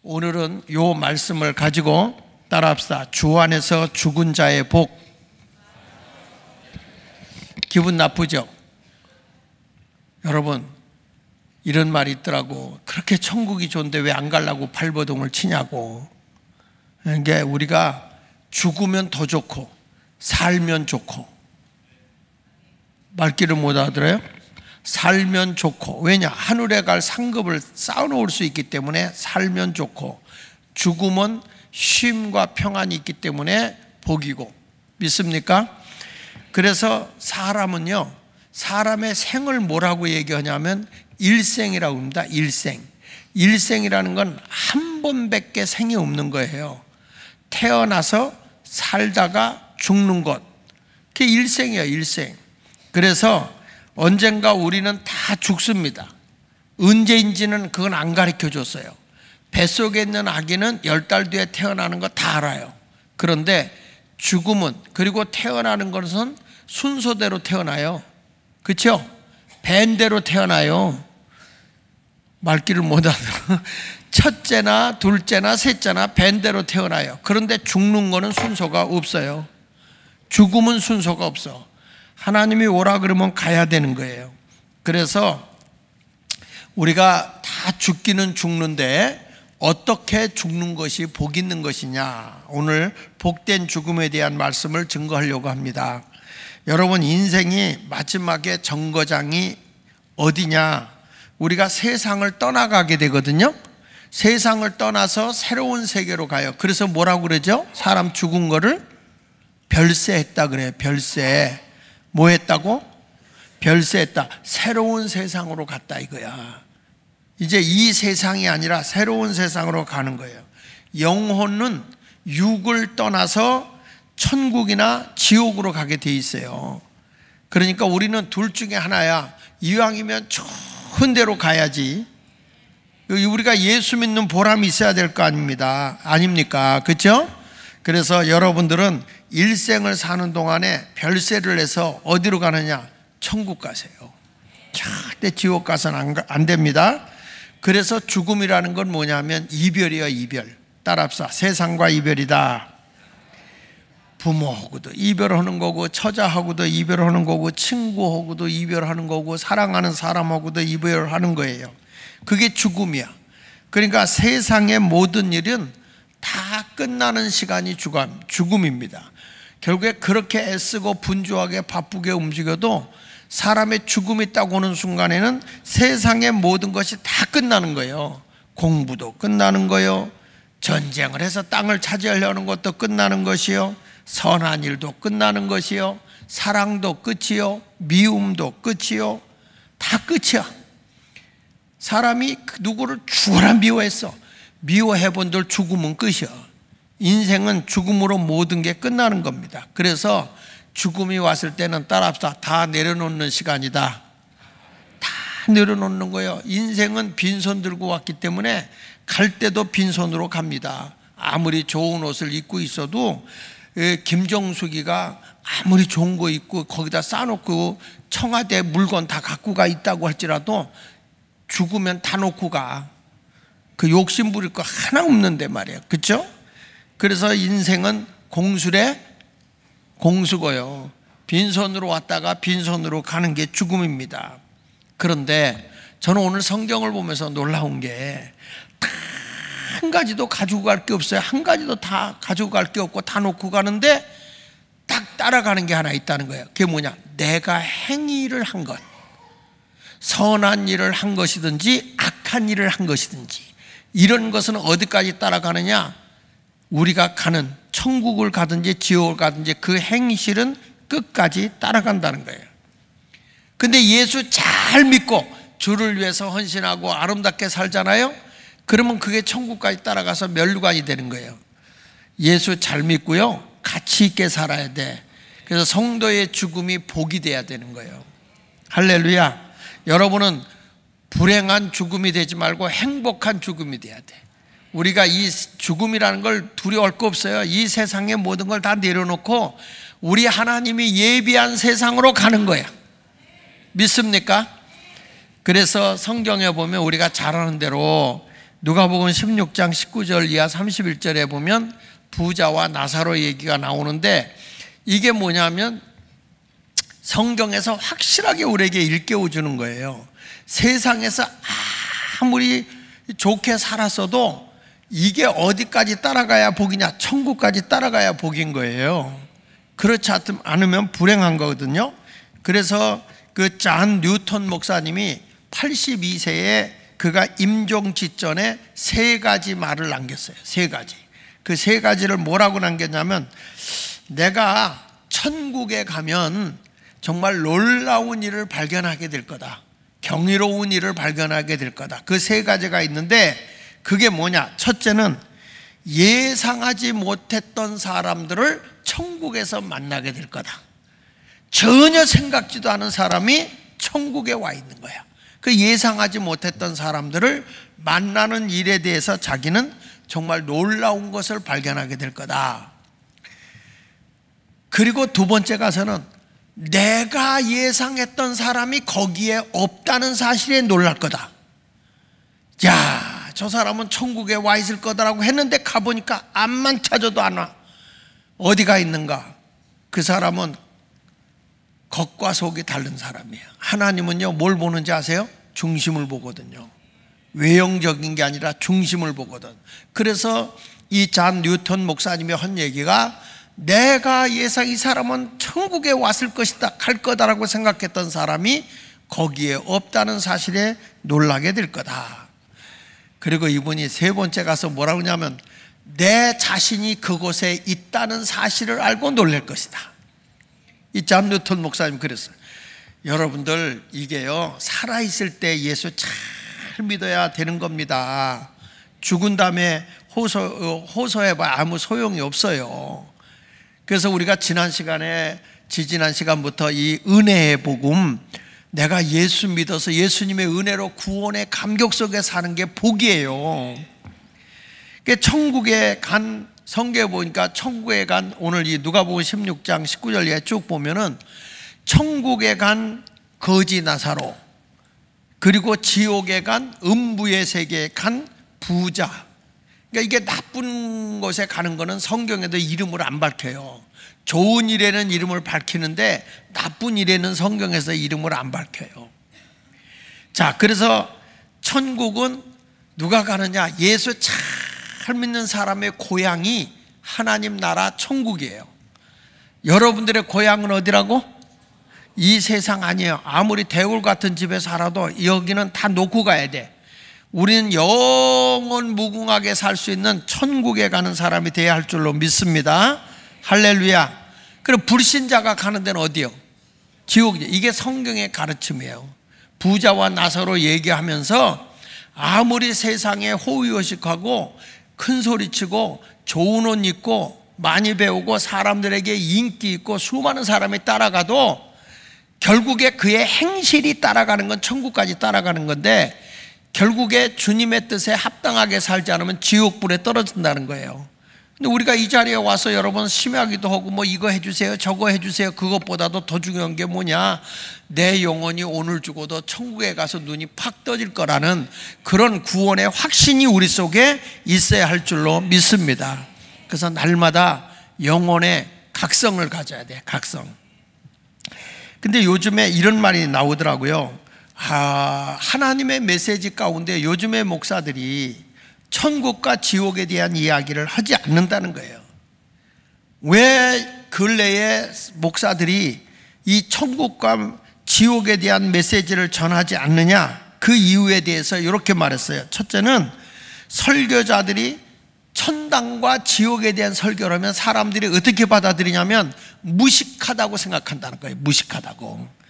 오늘은 요 말씀을 가지고 따라합시다. 주 안에서 죽은 자의 복. 기분 나쁘죠? 여러분, 이런 말이 있더라고. 그렇게 천국이 좋은데 왜 안 가려고 발버둥을 치냐고. 이게 우리가 죽으면 더 좋고 살면 좋고, 말귀를 못 알아들어요? 살면 좋고, 왜냐? 하늘에 갈 상급을 쌓아놓을 수 있기 때문에 살면 좋고, 죽음은 쉼과 평안이 있기 때문에 복이고, 믿습니까? 그래서 사람은요, 사람의 생을 뭐라고 얘기하냐면 일생이라고 합니다. 일생이라는 건 한 번밖에 생이 없는 거예요. 태어나서 살다가 죽는 것, 그게 일생이에요. 일생. 그래서 언젠가 우리는 다 죽습니다. 언제인지는 그건 안 가르쳐 줬어요. 뱃속에 있는 아기는 10달 뒤에 태어나는 거 다 알아요. 그런데 죽음은, 그리고 태어나는 것은 순서대로 태어나요. 그렇죠? 밴대로 태어나요. 말귀를 못 알아들어. 첫째나 둘째나 셋째나 밴대로 태어나요. 그런데 죽는 거는 순서가 없어요. 죽음은 순서가 없어. 하나님이 오라 그러면 가야 되는 거예요. 그래서 우리가 다 죽기는 죽는데 어떻게 죽는 것이 복 있는 것이냐, 오늘 복된 죽음에 대한 말씀을 증거하려고 합니다. 여러분, 인생이 마지막에 정거장이 어디냐? 우리가 세상을 떠나가게 되거든요. 세상을 떠나서 새로운 세계로 가요. 그래서 뭐라고 그러죠? 사람 죽은 거를 별세했다 그래요. 별세. 뭐 했다고? 별세했다. 새로운 세상으로 갔다 이거야. 이제 이 세상이 아니라 새로운 세상으로 가는 거예요. 영혼은 육을 떠나서 천국이나 지옥으로 가게 돼 있어요. 그러니까 우리는 둘 중에 하나야. 이왕이면 좋은 데로 가야지. 우리가 예수 믿는 보람이 있어야 될 거 아닙니까? 그렇죠? 그래서 여러분들은 일생을 사는 동안에 별세를 해서 어디로 가느냐? 천국 가세요. 절대 지옥 가서는 안 됩니다. 그래서 죽음이라는 건 뭐냐면 이별이에요. 이별. 따라합시다. 세상과 이별이다. 부모하고도 이별하는 거고, 처자하고도 이별하는 거고, 친구하고도 이별하는 거고, 사랑하는 사람하고도 이별하는 거예요. 그게 죽음이야. 그러니까 세상의 모든 일은 다 끝나는 시간이 죽음입니다. 결국에 그렇게 애쓰고 분주하게 바쁘게 움직여도 사람의 죽음이 딱 오는 순간에는 세상의 모든 것이 다 끝나는 거예요. 공부도 끝나는 거예요. 전쟁을 해서 땅을 차지하려는 것도 끝나는 것이요. 선한 일도 끝나는 것이요. 사랑도 끝이요. 미움도 끝이요. 다 끝이야. 사람이 누구를 죽어라 미워했어. 미워해본들 죽음은 끝이야. 인생은 죽음으로 모든 게 끝나는 겁니다. 그래서 죽음이 왔을 때는 따라합시다. 다 내려놓는 시간이다. 다 내려놓는 거예요. 인생은 빈손 들고 왔기 때문에 갈 때도 빈손으로 갑니다. 아무리 좋은 옷을 입고 있어도 김정숙이가 아무리 좋은 거 입고 거기다 싸놓고 청와대 물건 다 갖고 가 있다고 할지라도 죽으면 다 놓고 가. 그 욕심 부릴 거 하나 없는데 말이에요. 그렇죠? 그래서 인생은 공수래 공수고요. 빈손으로 왔다가 빈손으로 가는 게 죽음입니다. 그런데 저는 오늘 성경을 보면서 놀라운 게 한 가지도 가지고 갈 게 없어요. 한 가지도 다 가지고 갈 게 없고 다 놓고 가는데 딱 따라가는 게 하나 있다는 거예요. 그게 뭐냐? 내가 행위를 한 것, 선한 일을 한 것이든지 악한 일을 한 것이든지, 이런 것은 어디까지 따라가느냐? 우리가 가는 천국을 가든지 지옥을 가든지 그 행실은 끝까지 따라간다는 거예요. 근데 예수 잘 믿고 주를 위해서 헌신하고 아름답게 살잖아요. 그러면 그게 천국까지 따라가서 면류관이 되는 거예요. 예수 잘 믿고요, 가치 있게 살아야 돼. 그래서 성도의 죽음이 복이 돼야 되는 거예요. 할렐루야. 여러분은 불행한 죽음이 되지 말고 행복한 죽음이 돼야 돼. 우리가 이 죽음이라는 걸 두려워할 거 없어요. 이 세상의 모든 걸 다 내려놓고 우리 하나님이 예비한 세상으로 가는 거야. 믿습니까? 그래서 성경에 보면 우리가 잘 아는 대로 누가복음 16장 19절 이하 31절에 보면 부자와 나사로 얘기가 나오는데, 이게 뭐냐면 성경에서 확실하게 우리에게 일깨워 주는 거예요. 세상에서 아무리 좋게 살았어도 이게 어디까지 따라가야 복이냐? 천국까지 따라가야 복인 거예요. 그렇지 않으면 불행한 거거든요. 그래서 그 잔 뉴턴 목사님이 82세에 그가 임종 직전에 3가지 말을 남겼어요. 3가지. 그 3가지를 뭐라고 남겼냐면, 내가 천국에 가면 정말 놀라운 일을 발견하게 될 거다. 경이로운 일을 발견하게 될 거다. 그 3가지가 있는데, 그게 뭐냐? 첫째는 예상하지 못했던 사람들을 천국에서 만나게 될 거다. 전혀 생각지도 않은 사람이 천국에 와 있는 거야. 그 예상하지 못했던 사람들을 만나는 일에 대해서 자기는 정말 놀라운 것을 발견하게 될 거다. 그리고 두 번째 가서는 내가 예상했던 사람이 거기에 없다는 사실에 놀랄 거다. 야, 저 사람은 천국에 와 있을 거다라고 했는데 가보니까 앞만 찾아도 안 와. 어디가 있는가? 그 사람은 겉과 속이 다른 사람이에요. 하나님은요, 뭘 보는지 아세요? 중심을 보거든요. 외형적인 게 아니라 중심을 보거든. 그래서 이 잔 뉴턴 목사님이 한 얘기가, 내가 이 사람은 천국에 왔을 것이다, 갈 거다라고 생각했던 사람이 거기에 없다는 사실에 놀라게 될 거다. 그리고 이분이 3번째 가서 뭐라고 하냐면, 내 자신이 그곳에 있다는 사실을 알고 놀랄 것이다. 이 잔 뉴턴 목사님 그랬어요. 여러분들, 이게요, 살아있을 때 예수 잘 믿어야 되는 겁니다. 죽은 다음에 호소해봐 아무 소용이 없어요. 그래서 우리가 지난 시간부터 이 은혜의 복음, 내가 예수 믿어서 예수님의 은혜로 구원의 감격 속에 사는 게 복이에요. 천국에 간, 성경에 보니까 천국에 간, 오늘 이 누가복음 16장 19절에 쭉 보면은 천국에 간 거지 나사로, 그리고 지옥에 간, 음부의 세계에 간 부자. 그러니까 이게 나쁜 곳에 가는 거는 성경에도 이름을 안 밝혀요. 좋은 일에는 이름을 밝히는데 나쁜 일에는 성경에서 이름을 안 밝혀요. 자, 그래서 천국은 누가 가느냐? 예수 잘 믿는 사람의 고향이 하나님 나라 천국이에요. 여러분들의 고향은 어디라고? 이 세상 아니에요. 아무리 대울 같은 집에 살아도 여기는 다 놓고 가야 돼. 우리는 영원 무궁하게 살 수 있는 천국에 가는 사람이 되어야 할 줄로 믿습니다. 할렐루야. 그럼 불신자가 가는 데는 어디요? 지옥이죠. 이게 성경의 가르침이에요. 부자와 나사로 얘기하면서 아무리 세상에 호의호식하고 큰 소리치고 좋은 옷 입고 많이 배우고 사람들에게 인기 있고 수많은 사람이 따라가도 결국에 그의 행실이 따라가는 건 천국까지 따라가는 건데, 결국에 주님의 뜻에 합당하게 살지 않으면 지옥불에 떨어진다는 거예요. 근데 우리가 이 자리에 와서 여러분 심하기도 하고 뭐 이거 해주세요 저거 해주세요, 그것보다도 더 중요한 게 뭐냐? 내 영혼이 오늘 죽어도 천국에 가서 눈이 팍 떠질 거라는 그런 구원의 확신이 우리 속에 있어야 할 줄로 믿습니다. 그래서 날마다 영혼의 각성을 가져야 돼. 각성. 근데 요즘에 이런 말이 나오더라고요. 하나님의 메시지 가운데 요즘의 목사들이 천국과 지옥에 대한 이야기를 하지 않는다는 거예요. 왜 근래에 목사들이 이 천국과 지옥에 대한 메시지를 전하지 않느냐? 그 이유에 대해서 이렇게 말했어요. 첫째는 설교자들이 천당과 지옥에 대한 설교를 하면 사람들이 어떻게 받아들이냐면 무식하다고 생각한다는 거예요. 무식하다고.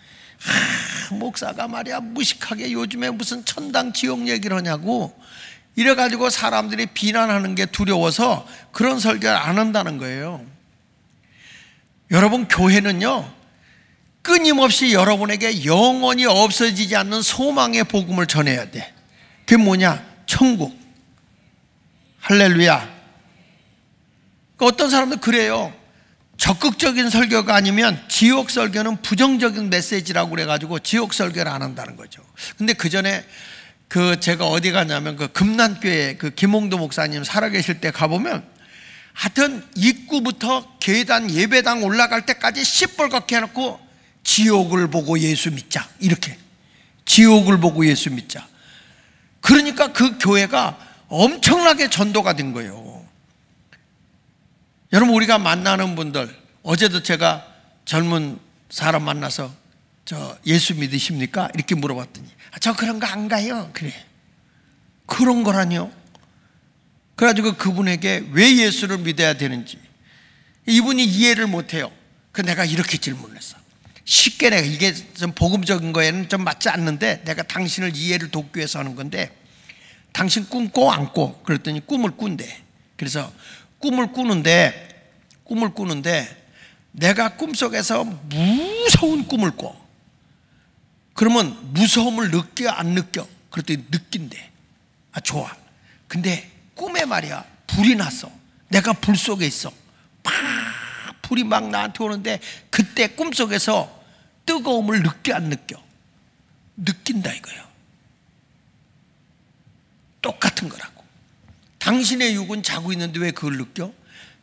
목사가 말이야 무식하게 요즘에 무슨 천당 지옥 얘기를 하냐고 이래가지고 사람들이 비난하는 게 두려워서 그런 설교를 안 한다는 거예요. 여러분, 교회는요 끊임없이 여러분에게 영원히 없어지지 않는 소망의 복음을 전해야 돼. 그게 뭐냐? 천국. 할렐루야. 그러니까 어떤 사람들 그래요. 적극적인 설교가 아니면 지옥 설교는 부정적인 메시지라고 그래가지고 지옥 설교를 안 한다는 거죠. 근데 그 전에 제가 어디 가냐면 금난교회 김홍도 목사님 살아계실 때 가보면 하여튼 입구부터 계단 예배당 올라갈 때까지 시뻘겋게 해놓고 지옥을 보고 예수 믿자, 이렇게. 지옥을 보고 예수 믿자. 그러니까 그 교회가 엄청나게 전도가 된 거예요. 여러분, 우리가 만나는 분들, 어제도 제가 젊은 사람 만나서 예수 믿으십니까? 이렇게 물어봤더니 저 그런 거 안 가요. 그래. 그런 거라뇨? 그래가지고 그분에게 왜 예수를 믿어야 되는지 이분이 이해를 못해요. 내가 이렇게 질문을 했어. 쉽게 내가 이게 좀 복음적인 거에는 좀 맞지 않는데 내가 당신을 이해를 돕기 위해서 하는 건데, 당신 꿈 꿔 안 꿔? 그랬더니 꿈을 꾼대. 그래서 꿈을 꾸는데 내가 꿈속에서 무서운 꿈을 꿔. 그러면 무서움을 느껴 안 느껴? 그랬더니 느낀대. 아, 좋아. 근데 꿈에 말이야 불이 났어. 내가 불 속에 있어. 불이 막 나한테 오는데 그때 꿈속에서 뜨거움을 느껴 안 느껴? 느낀다 이거예요. 똑같은 거라고. 당신의 육은 자고 있는데 왜 그걸 느껴?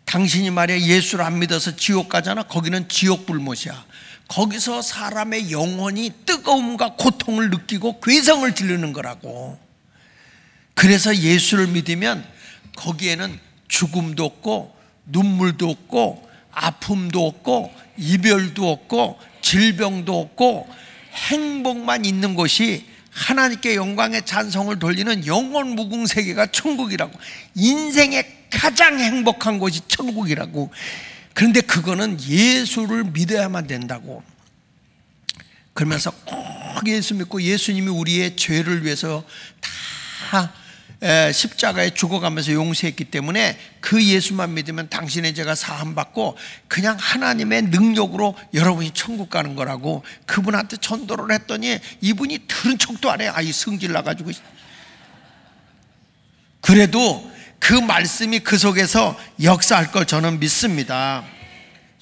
당신이 말이야 예수를 안 믿어서 지옥 가잖아. 거기는 지옥 불못이야. 거기서 사람의 영혼이 뜨거움과 고통을 느끼고 괴성을 지르는 거라고. 그래서 예수를 믿으면 거기에는 죽음도 없고 눈물도 없고 아픔도 없고 이별도 없고 질병도 없고 행복만 있는 곳이 하나님께 영광의 찬송을 돌리는 영원 무궁 세계가 천국이라고. 인생의 가장 행복한 곳이 천국이라고. 그런데 그거는 예수를 믿어야만 된다고. 그러면서 꼭 예수 믿고 예수님이 우리의 죄를 위해서 다 십자가에 죽어가면서 용서했기 때문에 그 예수만 믿으면 당신의 죄가 사함받고 그냥 하나님의 능력으로 여러분이 천국 가는 거라고. 그분한테 전도를 했더니 이분이 들은 척도 안 해요. 이 성질 나가지고. 그래도 그 말씀이 그 속에서 역사할 걸 저는 믿습니다.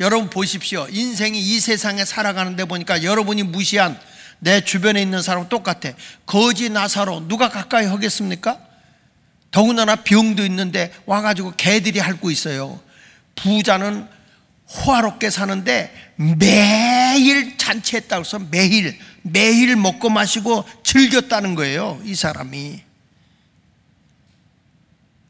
여러분 보십시오. 인생이 이 세상에 살아가는데 보니까 여러분이 무시한 내 주변에 있는 사람은 똑같아. 거지 나사로 누가 가까이 하겠습니까? 더군다나 병도 있는데 와가지고 개들이 핥고 있어요. 부자는 호화롭게 사는데 매일 잔치했다고 해서 매일 먹고 마시고 즐겼다는 거예요, 이 사람이.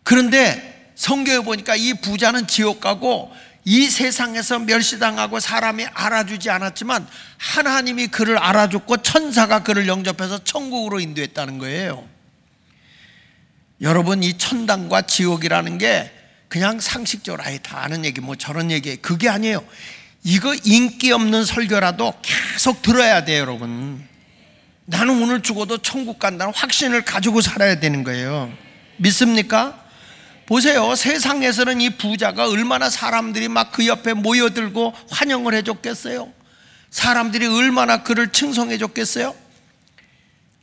그런데 성경에 보니까 이 부자는 지옥 가고 이 세상에서 멸시당하고 사람이 알아주지 않았지만 하나님이 그를 알아줬고 천사가 그를 영접해서 천국으로 인도했다는 거예요. 여러분, 이 천당과 지옥이라는 게 그냥 상식적으로 다 아는 얘기, 저런 얘기, 그게 아니에요. 이거 인기 없는 설교라도 계속 들어야 돼요, 여러분. 나는 오늘 죽어도 천국 간다는 확신을 가지고 살아야 되는 거예요. 믿습니까? 보세요. 세상에서는 이 부자가 얼마나 사람들이 막 그 옆에 모여들고 환영을 해줬겠어요. 사람들이 얼마나 그를 칭송해 줬겠어요.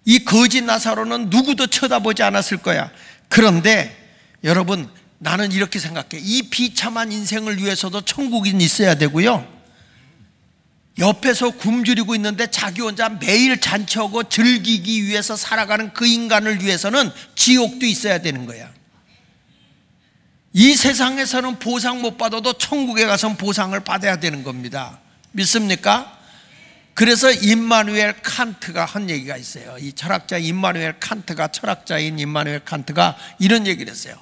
이 거지 나사로는 누구도 쳐다보지 않았을 거야. 그런데 여러분, 나는 이렇게 생각해. 이 비참한 인생을 위해서도 천국이 있어야 되고요, 옆에서 굶주리고 있는데 자기 혼자 매일 잔치하고 즐기기 위해서 살아가는 그 인간을 위해서는 지옥도 있어야 되는 거야. 이 세상에서는 보상 못 받아도 천국에 가서는 보상을 받아야 되는 겁니다. 믿습니까? 그래서 임마누엘 칸트가 한 얘기가 있어요. 이 철학자 임마누엘 칸트가, 철학자인 임마누엘 칸트가 이런 얘기를 했어요.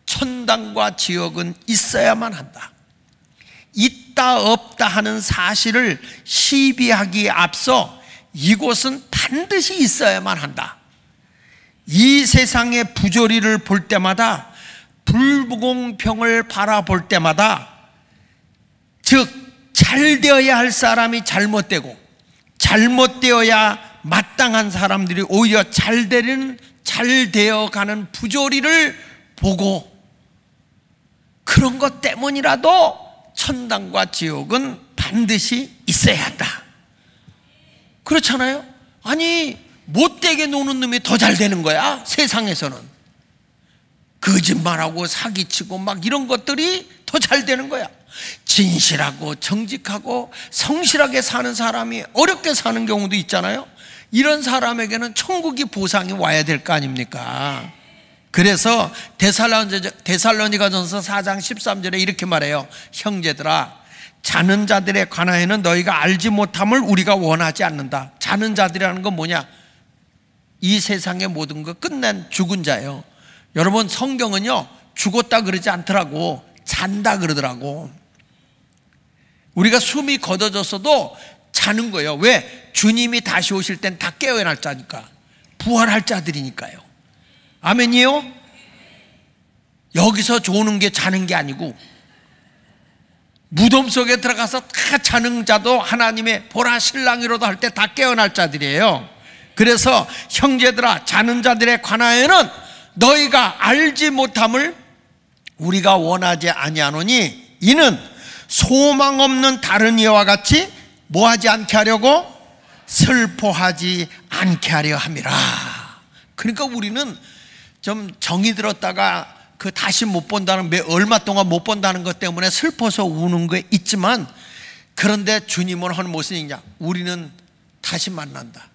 천당과 지옥은 있어야만 한다. 있다 없다 하는 사실을 시비하기에 앞서 이곳은 반드시 있어야만 한다. 이 세상의 부조리를 볼 때마다, 불공평을 바라볼 때마다, 즉 잘되어야 할 사람이 잘못되고 잘못되어야 마땅한 사람들이 오히려 잘되어가는 부조리를 보고 그런 것 때문이라도 천당과 지옥은 반드시 있어야 한다. 그렇잖아요? 아니, 못되게 노는 놈이 더 잘 되는 거야, 세상에서는. 거짓말하고 사기치고 막 이런 것들이 더 잘 되는 거야. 진실하고 정직하고 성실하게 사는 사람이 어렵게 사는 경우도 있잖아요. 이런 사람에게는 천국이 보상이 와야 될 거 아닙니까? 그래서 데살로니가전서 4장 13절에 이렇게 말해요. 형제들아, 자는 자들에 관하여는 너희가 알지 못함을 우리가 원하지 않는다. 자는 자들이라는 건 뭐냐? 이 세상의 모든 거 끝낸 죽은 자예요. 여러분, 성경은요 죽었다 그러지 않더라고. 잔다 그러더라고. 우리가 숨이 걷어졌어도 자는 거예요. 왜? 주님이 다시 오실 땐 다 깨어날 자니까. 부활할 자들이니까요. 아멘이요? 여기서 조는 게 자는 게 아니고 무덤 속에 들어가서 다 자는 자도 하나님의 보라 신랑이로도 할 때 다 깨어날 자들이에요. 그래서 형제들아, 자는 자들에 관하여는 너희가 알지 못함을 우리가 원하지 아니하노니 이는 소망 없는 다른 이와 같이 뭐하지 않게 하려고? 슬퍼하지 않게 하려 함이라. 그러니까 우리는 좀 정이 들었다가 그 다시 못 본다는, 얼마 동안 못 본다는 것 때문에 슬퍼서 우는 게 있지만, 그런데 주님은 하는 무엇이냐? 우리는 다시 만난다.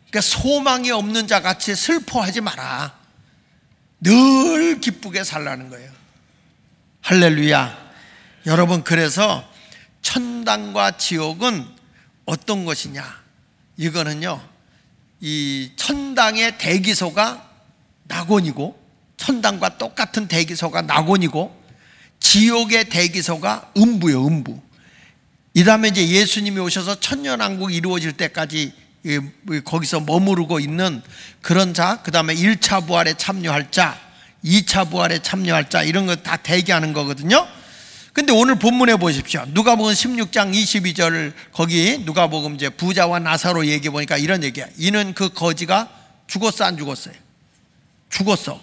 그러니까 소망이 없는 자 같이 슬퍼하지 마라. 늘 기쁘게 살라는 거예요. 할렐루야. 여러분, 그래서 천당과 지옥은 어떤 것이냐? 이거는요, 이 천당의 대기소가 낙원이고, 천당과 똑같은 대기소가 낙원이고, 지옥의 대기소가 음부요, 음부. 이 다음에 이제 예수님이 오셔서 천년왕국이 이루어질 때까지 거기서 머무르고 있는 그런 자, 그 다음에 1차 부활에 참여할 자, 2차 부활에 참여할 자, 이런 거 다 대기하는 거거든요. 근데 오늘 본문에 보십시오. 누가복음 16장 22절, 거기 누가복음 이제 부자와 나사로 얘기해 보니까 이런 얘기야. 이는 그 거지가 죽었어, 안 죽었어요? 죽었어.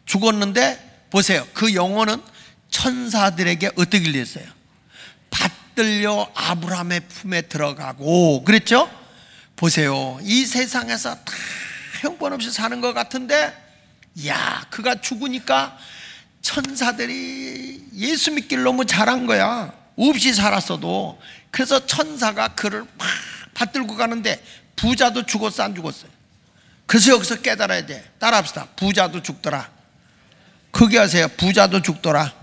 죽었는데 보세요. 그 영혼은 천사들에게 어떻게 일렸어요? 받들려 아브라함의 품에 들어가고, 그랬죠? 보세요. 이 세상에서 다 형편없이 사는 것 같은데, 야, 그가 죽으니까 천사들이 예수 믿기를 너무 잘한 거야. 없이 살았어도. 그래서 천사가 그를 막 받들고 가는데, 부자도 죽었어, 안 죽었어요? 그래서 여기서 깨달아야 돼. 따라합시다. 부자도 죽더라. 크게 하세요. 부자도 죽더라.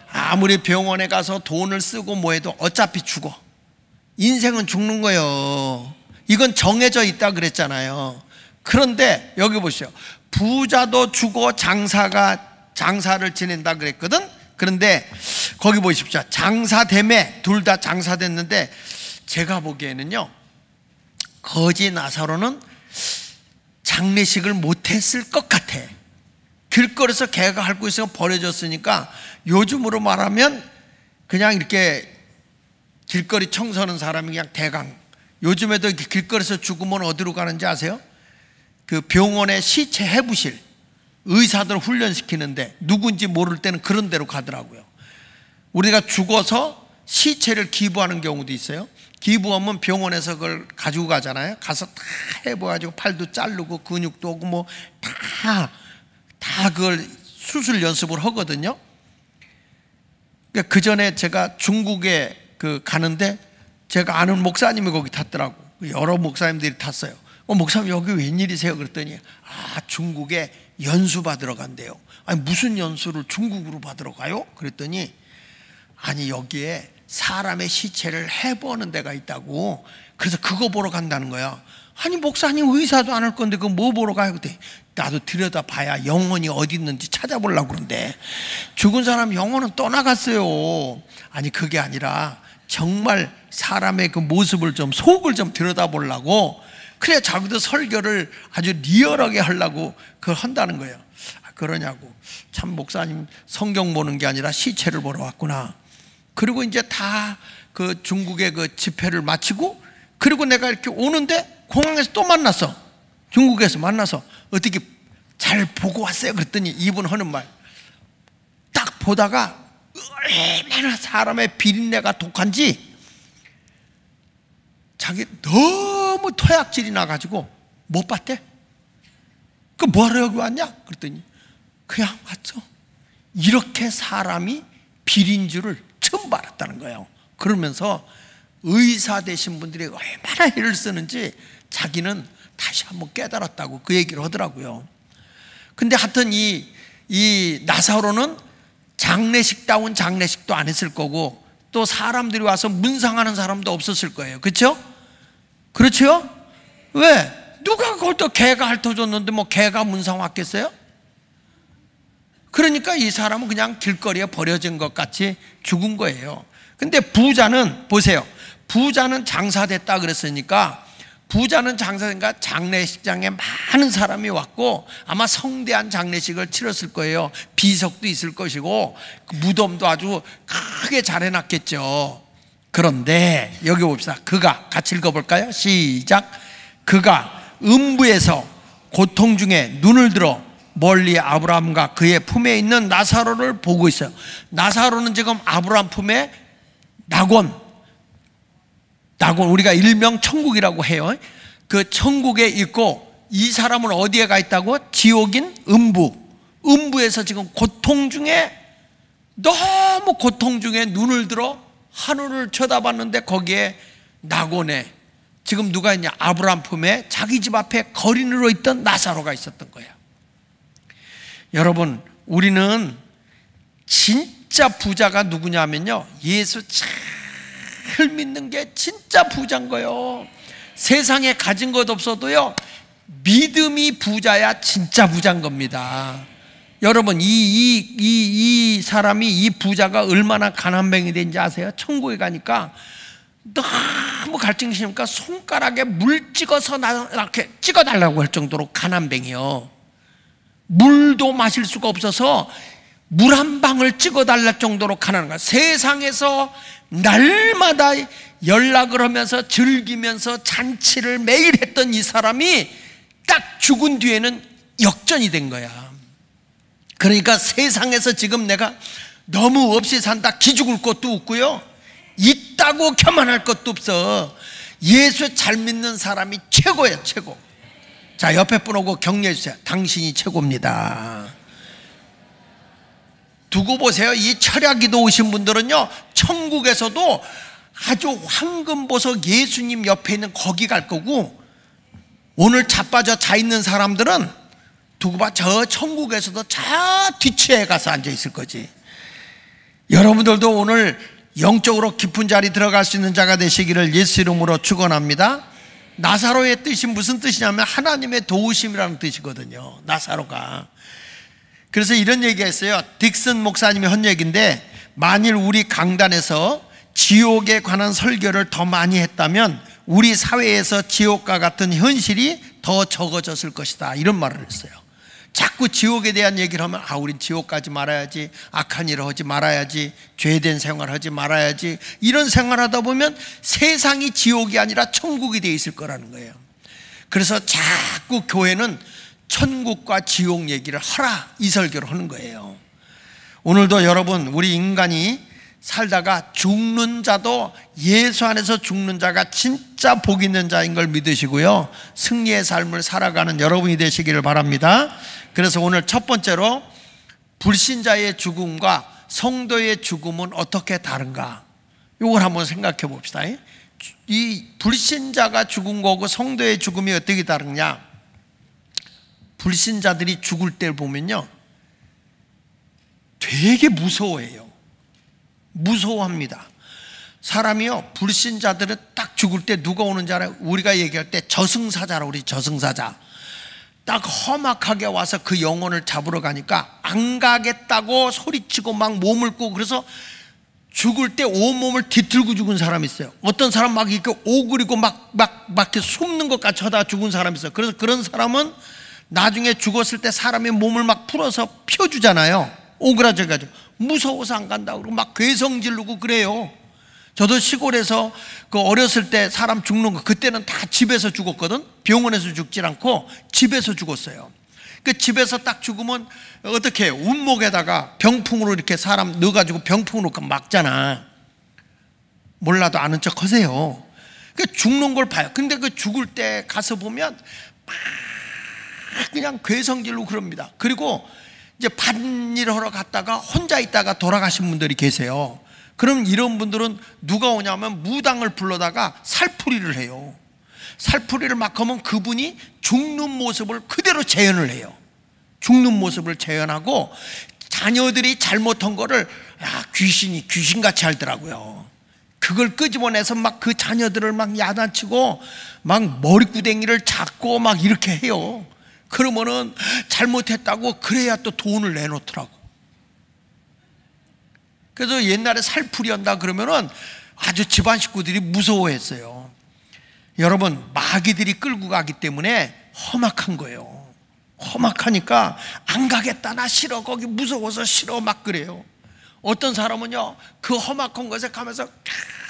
아무리 병원에 가서 돈을 쓰고 뭐해도 어차피 죽어. 인생은 죽는 거예요. 이건 정해져 있다 그랬잖아요. 그런데 여기 보시죠. 부자도 죽어 장사를 지낸다 그랬거든. 그런데 거기 보십시오. 장사됨에 둘 다 장사됐는데, 제가 보기에는요, 거지 나사로는 장례식을 못했을 것 같아. 길거리에서 개가 핥고 있으면 버려졌으니까, 요즘으로 말하면 그냥 이렇게 길거리 청소하는 사람이 그냥 대강. 요즘에도 이렇게 길거리에서 죽으면 어디로 가는지 아세요? 그 병원의 시체 해부실, 의사들 훈련시키는데 누군지 모를 때는 그런 데로 가더라고요. 우리가 죽어서 시체를 기부하는 경우도 있어요. 기부하면 병원에서 그걸 가지고 가잖아요. 가서 다 해봐가지고 팔도 자르고 근육도 오고 뭐 다 그걸 수술 연습을 하거든요. 그러니까 그 전에 제가 중국에 가는데, 제가 아는 목사님이 거기 탔더라고. 여러 목사님들이 탔어요. 목사님 여기 웬일이세요? 그랬더니 중국에 연수 받으러 간대요. 아니, 무슨 연수를 중국으로 받으러 가요? 그랬더니, 아니, 여기에 사람의 시체를 해보는 데가 있다고. 그래서 그거 보러 간다는 거야. 아니, 목사님 의사도 안 할 건데 그거 뭐 보러 가요? 그때 나도 들여다봐야 영혼이 어디 있는지 찾아보려고 그러는데, 죽은 사람 영혼은 떠나갔어요. 아니, 그게 아니라 정말 사람의 그 모습을 좀, 속을 좀 들여다보려고, 그래 자기도 설교를 아주 리얼하게 하려고 그걸 한다는 거예요. 그러냐고. 참, 목사님 성경 보는 게 아니라 시체를 보러 왔구나. 그리고 이제 다 그 중국의 그 집회를 마치고, 그리고 내가 이렇게 오는데 공항에서 또 만났어. 중국에서 만나서 어떻게 잘 보고 왔어요? 그랬더니 이분 하는 말, 딱 보다가 얼마나 사람의 비린내가 독한지 자기 너무 토약질이 나가지고 못 봤대. 그 뭐하러 여기 왔냐? 그랬더니 그냥 왔어. 이렇게 사람이 비린 줄을 처음 알았다는 거예요. 그러면서 의사 되신 분들이 얼마나 애를 쓰는지 자기는 다시 한번 깨달았다고 그 얘기를 하더라고요. 근데 하여튼 이 나사로는 장례식다운 장례식도 안 했을 거고, 또 사람들이 와서 문상하는 사람도 없었을 거예요. 그렇죠? 그렇죠? 왜? 누가 그걸 또 개가 핥아줬는데 뭐 개가 문상 왔겠어요? 그러니까 이 사람은 그냥 길거리에 버려진 것 같이 죽은 거예요. 근데 부자는 보세요. 부자는 장사됐다 그랬으니까, 부자는 장사니까 장례식장에 많은 사람이 왔고 아마 성대한 장례식을 치렀을 거예요. 비석도 있을 것이고 무덤도 아주 크게 잘 해놨겠죠. 그런데 여기 봅시다. 그가, 같이 읽어볼까요? 시작. 그가 음부에서 고통 중에 눈을 들어 멀리 아브라함과 그의 품에 있는 나사로를 보고 있어요. 나사로는 지금 아브라함 품에 낙원, 우리가 일명 천국이라고 해요. 그 천국에 있고, 이 사람은 어디에 가 있다고? 지옥인 음부에서 지금 고통 중에, 너무 고통 중에 눈을 들어 하늘을 쳐다봤는데 거기에 낙원에 지금 누가 있냐? 아브라함 품에 자기 집 앞에 거린으로 있던 나사로가 있었던 거예요. 여러분, 우리는 진짜 부자가 누구냐면요, 예수 잘 믿는 게 진짜 부자인 거예요. 세상에 가진 것 없어도요, 믿음이 부자야 진짜 부자인 겁니다. 여러분, 이 사람이, 이 부자가 얼마나 가난뱅이 된지 아세요? 천국에 가니까 너무 갈증이 심으니까 손가락에 물 찍어서 이렇게 찍어달라고 할 정도로 가난뱅이요. 물도 마실 수가 없어서 물 한 방울 찍어달랄 정도로 가난한 거야. 세상에서 날마다 연락을 하면서 즐기면서 잔치를 매일 했던 이 사람이 딱 죽은 뒤에는 역전이 된 거야. 그러니까 세상에서 지금 내가 너무 없이 산다 기죽을 것도 없고요, 있다고 교만할 것도 없어. 예수 잘 믿는 사람이 최고예요, 최고. 자, 옆에 분 오고 격려해 주세요. 당신이 최고입니다. 두고 보세요. 이 철야기도 오신 분들은요, 천국에서도 아주 황금보석 예수님 옆에 있는 거기 갈 거고, 오늘 자빠져 자 있는 사람들은 두고 봐, 저 천국에서도 저 뒤치에 가서 앉아 있을 거지. 여러분들도 오늘 영적으로 깊은 자리 들어갈 수 있는 자가 되시기를 예수 이름으로 축원합니다. 나사로의 뜻이 무슨 뜻이냐면 하나님의 도우심이라는 뜻이거든요, 나사로가. 그래서 이런 얘기했어요. 딕슨 목사님이 한 얘기인데, 만일 우리 강단에서 지옥에 관한 설교를 더 많이 했다면 우리 사회에서 지옥과 같은 현실이 더 적어졌을 것이다, 이런 말을 했어요. 자꾸 지옥에 대한 얘기를 하면, 우린 지옥 가지 말아야지, 악한 일을 하지 말아야지, 죄된 생활 하지 말아야지, 이런 생활하다 보면 세상이 지옥이 아니라 천국이 되어 있을 거라는 거예요. 그래서 자꾸 교회는 천국과 지옥 얘기를 하라, 이 설교를 하는 거예요. 오늘도 여러분, 우리 인간이 살다가 죽는 자도 예수 안에서 죽는 자가 진짜 복 있는 자인 걸 믿으시고요, 승리의 삶을 살아가는 여러분이 되시기를 바랍니다. 그래서 오늘 첫 번째로 불신자의 죽음과 성도의 죽음은 어떻게 다른가, 이걸 한번 생각해 봅시다. 이 불신자가 죽은 거고 성도의 죽음이 어떻게 다르냐. 불신자들이 죽을 때를 보면요, 되게 무서워해요. 무서워합니다. 사람이요, 불신자들은 딱 죽을 때 누가 오는지 알아요? 우리가 얘기할 때 저승사자라고 그러지. 저승사자. 딱 험악하게 와서 그 영혼을 잡으러 가니까 안 가겠다고 소리치고 막 몸을 꼬고, 그래서 죽을 때 온몸을 뒤틀고 죽은 사람이 있어요. 어떤 사람 막 이렇게 오그리고 막 이렇게 숨는 것 같이 하다가 죽은 사람이 있어요. 그래서 그런 사람은 나중에 죽었을 때 사람의 몸을 막 풀어서 펴주잖아요. 오그라져가지고 무서워서 안 간다고 그러고 막 괴성 지르고 그래요. 저도 시골에서 그 어렸을 때 사람 죽는 거, 그때는 다 집에서 죽었거든. 병원에서 죽질 않고 집에서 죽었어요. 그 집에서 딱 죽으면 어떻게 해요? 운목에다가 병풍으로 이렇게 사람 넣어가지고 병풍으로 막잖아. 몰라도 아는 척 하세요. 그 죽는 걸 봐요. 근데 그 죽을 때 가서 보면 막 그냥 괴성질로 그럽니다. 그리고 이제 밭일 하러 갔다가 혼자 있다가 돌아가신 분들이 계세요. 그럼 이런 분들은 누가 오냐면 무당을 불러다가 살풀이를 해요. 살풀이를 막 하면 그분이 죽는 모습을 그대로 재현을 해요. 죽는 모습을 재현하고 자녀들이 잘못한 거를 귀신이 귀신같이 알더라고요. 그걸 끄집어내서 막 그 자녀들을 막 야단치고 막 머리구덩이를 잡고 막 이렇게 해요. 그러면은 잘못했다고 그래야 또 돈을 내놓더라고. 그래서 옛날에 살풀이 한다 그러면은 아주 집안 식구들이 무서워했어요. 여러분, 마귀들이 끌고 가기 때문에 험악한 거예요. 험악하니까 안 가겠다, 나 싫어, 거기 무서워서 싫어, 막 그래요. 어떤 사람은요, 그 험악한 곳에 가면서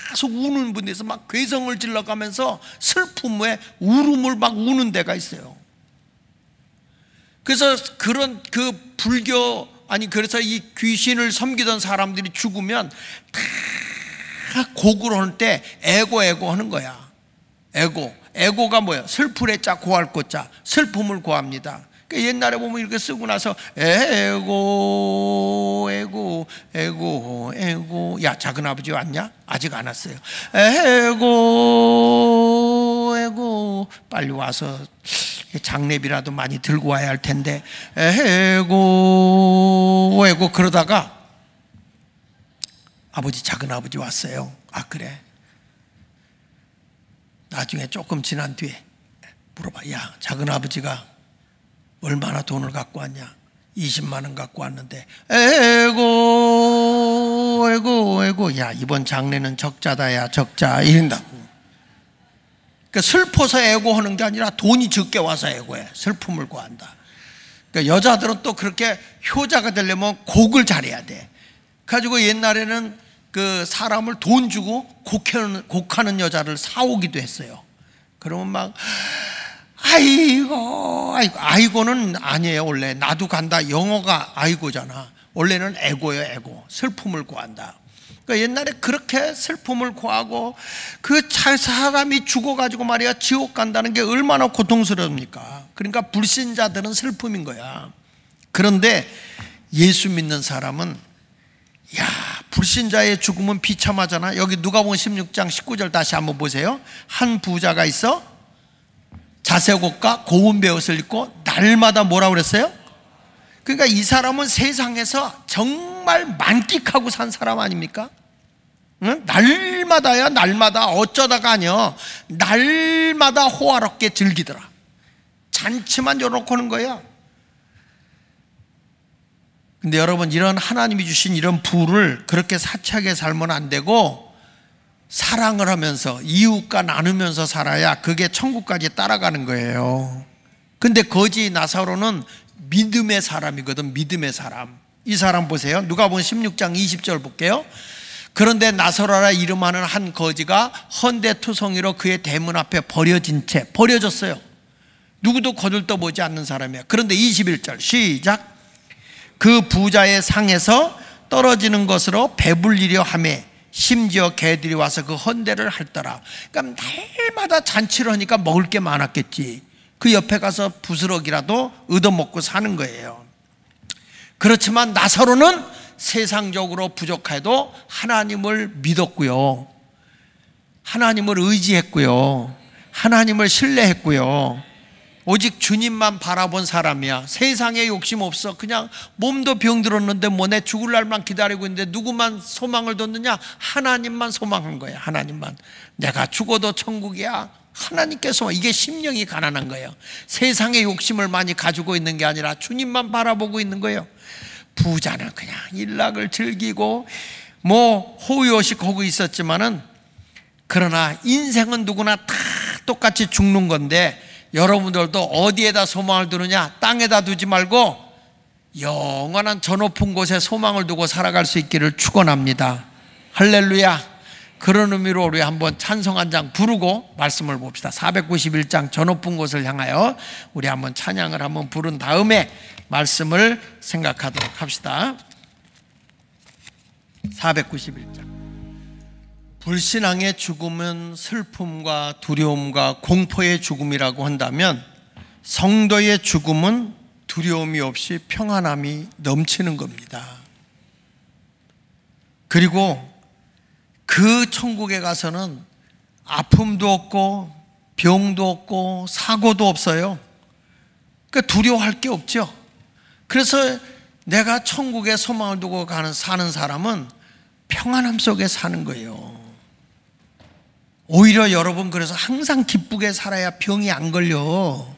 계속 우는 분에서 막 괴성을 질러가면서 슬픔에 울음을 막 우는 데가 있어요. 그래서 그런 그 불교, 그래서 이 귀신을 섬기던 사람들이 죽으면 다 곡을 할 때 에고 하는 거야. 에고가 뭐야? 슬플의 자, 고할 것 자, 슬픔을 고합니다. 그러니까 옛날에 보면 이렇게 쓰고 나서 에고. 야, 작은 아버지 왔냐? 아직 안 왔어요. 에고 빨리 와서 장례비라도 많이 들고 와야 할 텐데. 에고 그러다가 아버지, 작은 아버지 왔어요. 아, 그래? 나중에 조금 지난 뒤에 물어봐. 야, 작은 아버지가 얼마나 돈을 갖고 왔냐? 20만 원 갖고 왔는데. 에고. 야, 이번 장례는 적자다, 야, 적자. 이런다고. 그러니까 슬퍼서 애고하는 게 아니라 돈이 적게 와서 애고해. 슬픔을 고한다. 그러니까 여자들은 또 그렇게 효자가 되려면 곡을 잘해야 돼. 가지고 옛날에는 그 사람을 돈 주고 곡하는 여자를 사오기도 했어요. 그러면 막 아이고는 아니에요. 원래 나도 간다, 영어가 아이고잖아. 원래는 애고예요. 애고, 슬픔을 고한다. 그러니까 옛날에 그렇게 슬픔을 고하고 그 사람이 죽어가지고 말이야 지옥 간다는 게 얼마나 고통스럽습니까? 그러니까 불신자들은 슬픔인 거야. 그런데 예수 믿는 사람은, 야, 불신자의 죽음은 비참하잖아. 여기 누가복음 16장 19절 다시 한번 보세요. 한 부자가 있어 자색 옷과 고운 베옷을 입고 날마다 뭐라고 그랬어요? 그러니까 이 사람은 세상에서 정말 만끽하고 산 사람 아닙니까? 응? 날마다야, 날마다. 어쩌다가 아니야, 날마다 호화롭게 즐기더라. 잔치만 열어놓고 하는 거야. 근데 여러분, 이런 하나님이 주신 이런 부를 그렇게 사치하게 살면 안 되고 사랑을 하면서 이웃과 나누면서 살아야 그게 천국까지 따라가는 거예요. 근데 거지 나사로는 믿음의 사람이거든. 믿음의 사람. 이 사람 보세요. 누가복음 16장 20절 볼게요. 그런데 나사로라 이름하는 한 거지가 헌데투성이로 그의 대문 앞에 버려졌어요. 누구도 거들떠보지 않는 사람이야. 그런데 21절 시작. 그 부자의 상에서 떨어지는 것으로 배불리려 하매 심지어 개들이 와서 그 헌대를 핥더라. 그러니까 날마다 잔치를 하니까 먹을 게 많았겠지. 그 옆에 가서 부스럭이라도 얻어먹고 사는 거예요. 그렇지만 나사로는 세상적으로 부족해도 하나님을 믿었고요, 하나님을 의지했고요, 하나님을 신뢰했고요. 오직 주님만 바라본 사람이야. 세상에 욕심 없어. 그냥 몸도 병들었는데 뭐 내 죽을 날만 기다리고 있는데 누구만 소망을 뒀느냐? 하나님만 소망한 거야. 하나님만. 내가 죽어도 천국이야. 하나님께 소망. 이게 심령이 가난한 거예요. 세상의 욕심을 많이 가지고 있는 게 아니라 주님만 바라보고 있는 거예요. 부자는 그냥 일락을 즐기고 뭐 호의호식하고 있었지만은, 그러나 인생은 누구나 다 똑같이 죽는 건데 여러분들도 어디에다 소망을 두느냐? 땅에다 두지 말고 영원한 저 높은 곳에 소망을 두고 살아갈 수 있기를 축원합니다. 할렐루야. 그런 의미로 우리 한번 찬송 한 장 부르고 말씀을 봅시다. 491장 저 높은 곳을 향하여 우리 한번 찬양을 한번 부른 다음에 말씀을 생각하도록 합시다. 491장. 불신앙의 죽음은 슬픔과 두려움과 공포의 죽음이라고 한다면, 성도의 죽음은 두려움이 없이 평안함이 넘치는 겁니다. 그리고 그 천국에 가서는 아픔도 없고 병도 없고 사고도 없어요. 그러니까 두려워할 게 없죠. 그래서 내가 천국에 소망을 두고 사는 사람은 평안함 속에 사는 거예요. 오히려 여러분, 그래서 항상 기쁘게 살아야 병이 안 걸려.